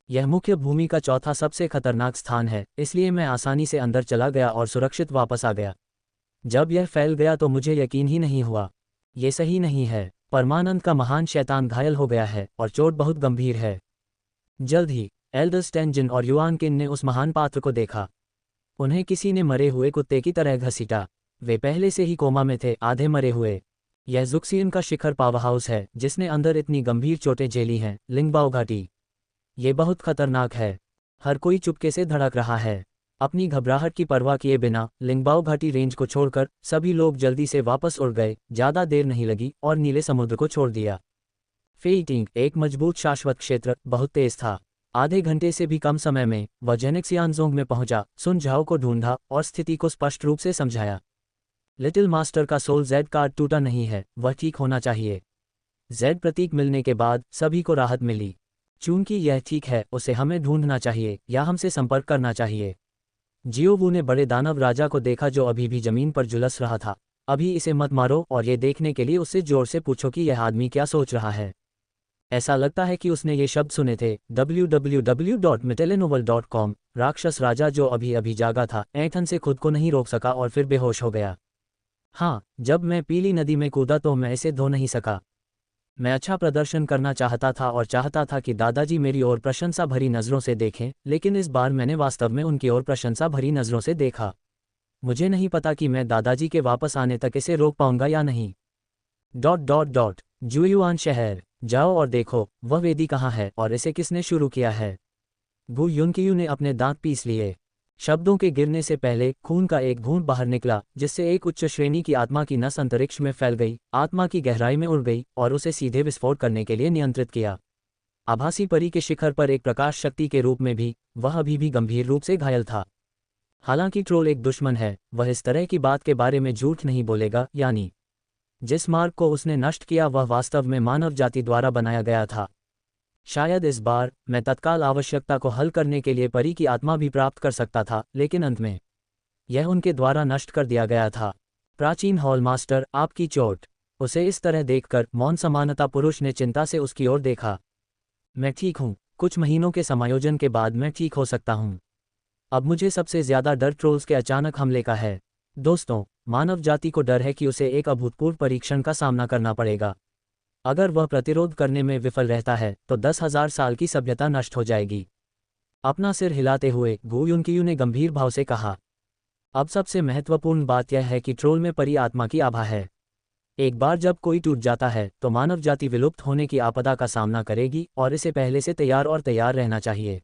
यह मुख्य भूमि का चौथा सबसे खतरनाक स्थान है, इसलिए मैं आसानी से अंदर चला गया और सुरक्षित वापस आ गया। जब यह फैल गया तो मुझे यकीन ही नहीं हुआ। ये सही नहीं है, परमानंद का महान शैतान घायल हो गया है और चोट बहुत गंभीर है। जल्द ही एल्डर्स टेंजिन और युआन किन ने उस महान पात्र को देखा। उन्हें किसी ने मरे हुए कुत्ते की तरह घसीटा। वे पहले से ही कोमा में थे, आधे मरे हुए। यह जुक्सियन का शिखर पावर हाउस है जिसने अंदर इतनी गंभीर चोटें झेली हैं, लिंगबाओ घाटी। ये बहुत खतरनाक है। हर कोई चुपके से धड़क रहा है। अपनी घबराहट की परवाह किए बिना लिंगबाओ घाटी रेंज को छोड़कर सभी लोग जल्दी से वापस उड़ गए। ज्यादा देर नहीं लगी और नीले समुद्र को छोड़ दिया। फेइटिंग एक मजबूत शाश्वत क्षेत्र बहुत तेज था। आधे घंटे से भी कम समय में वह जेनेक्सियानजोंग में पहुंचा, सुन झाओ को ढूंढा और स्थिति को स्पष्ट रूप से समझाया। लिटिल मास्टर का सोल जेड कार्ड टूटा नहीं है, वह ठीक होना चाहिए। जेड प्रतीक मिलने के बाद सभी को राहत मिली। चूंकि यह ठीक है, उसे हमें ढूंढना चाहिए या हमसे संपर्क करना चाहिए। जियोवू ने बड़े दानव राजा को देखा जो अभी भी जमीन पर झुलस रहा था। अभी इसे मत मारो और ये देखने के लिए उससे जोर से पूछो कि यह आदमी क्या सोच रहा है। ऐसा लगता है कि उसने ये शब्द सुने थे। www.metelenovel.com राक्षस राजा जो अभी अभी जागा था ऐंठन से खुद को नहीं रोक सका और फिर बेहोश हो गया। हाँ, जब मैं पीली नदी में कूदा तो मैं इसे धो नहीं सका। मैं अच्छा प्रदर्शन करना चाहता था और चाहता था कि दादाजी मेरी ओर प्रशंसा भरी नज़रों से देखें, लेकिन इस बार मैंने वास्तव में उनकी ओर प्रशंसा भरी नज़रों से देखा। मुझे नहीं पता कि मैं दादाजी के वापस आने तक इसे रोक पाऊंगा या नहीं। जुयुआन शहर जाओ और देखो वह वेदी कहाँ है और इसे किसने शुरू किया है। गु युनकियू ने अपने दांत पीस लिए। शब्दों के गिरने से पहले खून का एक घूंट बाहर निकला, जिससे एक उच्च श्रेणी की आत्मा की नस अंतरिक्ष में फैल गई, आत्मा की गहराई में उड़ गई और उसे सीधे विस्फोट करने के लिए नियंत्रित किया। आभासी परी के शिखर पर एक प्रकाश शक्ति के रूप में भी वह अभी भी गंभीर रूप से घायल था। हालांकि ट्रोल एक दुश्मन है, वह इस तरह की बात के बारे में झूठ नहीं बोलेगा, यानी जिस मार्ग को उसने नष्ट किया वह वास्तव में मानव जाति द्वारा बनाया गया था। शायद इस बार मैं तत्काल आवश्यकता को हल करने के लिए परी की आत्मा भी प्राप्त कर सकता था, लेकिन अंत में यह उनके द्वारा नष्ट कर दिया गया था। प्राचीन हॉल मास्टर, आपकी चोट। उसे इस तरह देखकर मौन समानता पुरुष ने चिंता से उसकी ओर देखा। मैं ठीक हूँ, कुछ महीनों के समायोजन के बाद मैं ठीक हो सकता हूँ। अब मुझे सबसे ज्यादा डर ट्रोल्स के अचानक हमले का है। दोस्तों, मानव जाति को डर है कि उसे एक अभूतपूर्व परीक्षण का सामना करना पड़ेगा। अगर वह प्रतिरोध करने में विफल रहता है तो 10,000 साल की सभ्यता नष्ट हो जाएगी। अपना सिर हिलाते हुए गु युनकियू ने गंभीर भाव से कहा, अब सबसे महत्वपूर्ण बात यह है कि ट्रोल में परी आत्मा की आभा है। एक बार जब कोई टूट जाता है तो मानव जाति विलुप्त होने की आपदा का सामना करेगी और इसे पहले से तैयार रहना चाहिए।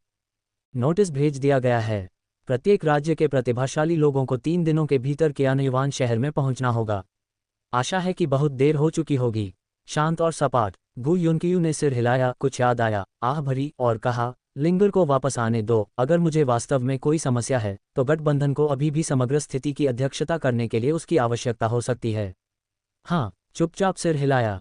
नोटिस भेज दिया गया है। प्रत्येक राज्य के प्रतिभाशाली लोगों को 3 दिनों के भीतर कियानयुआन शहर में पहुंचना होगा। आशा है कि बहुत देर हो चुकी होगी। शांत और सपाट। गु युनकियू ने सिर हिलाया, कुछ याद आया, आह भरी, और कहा, लिंगर को वापस आने दो। अगर मुझे वास्तव में कोई समस्या है तो गठबंधन को अभी भी समग्र स्थिति की अध्यक्षता करने के लिए उसकी आवश्यकता हो सकती है। हाँ, चुपचाप सिर हिलाया।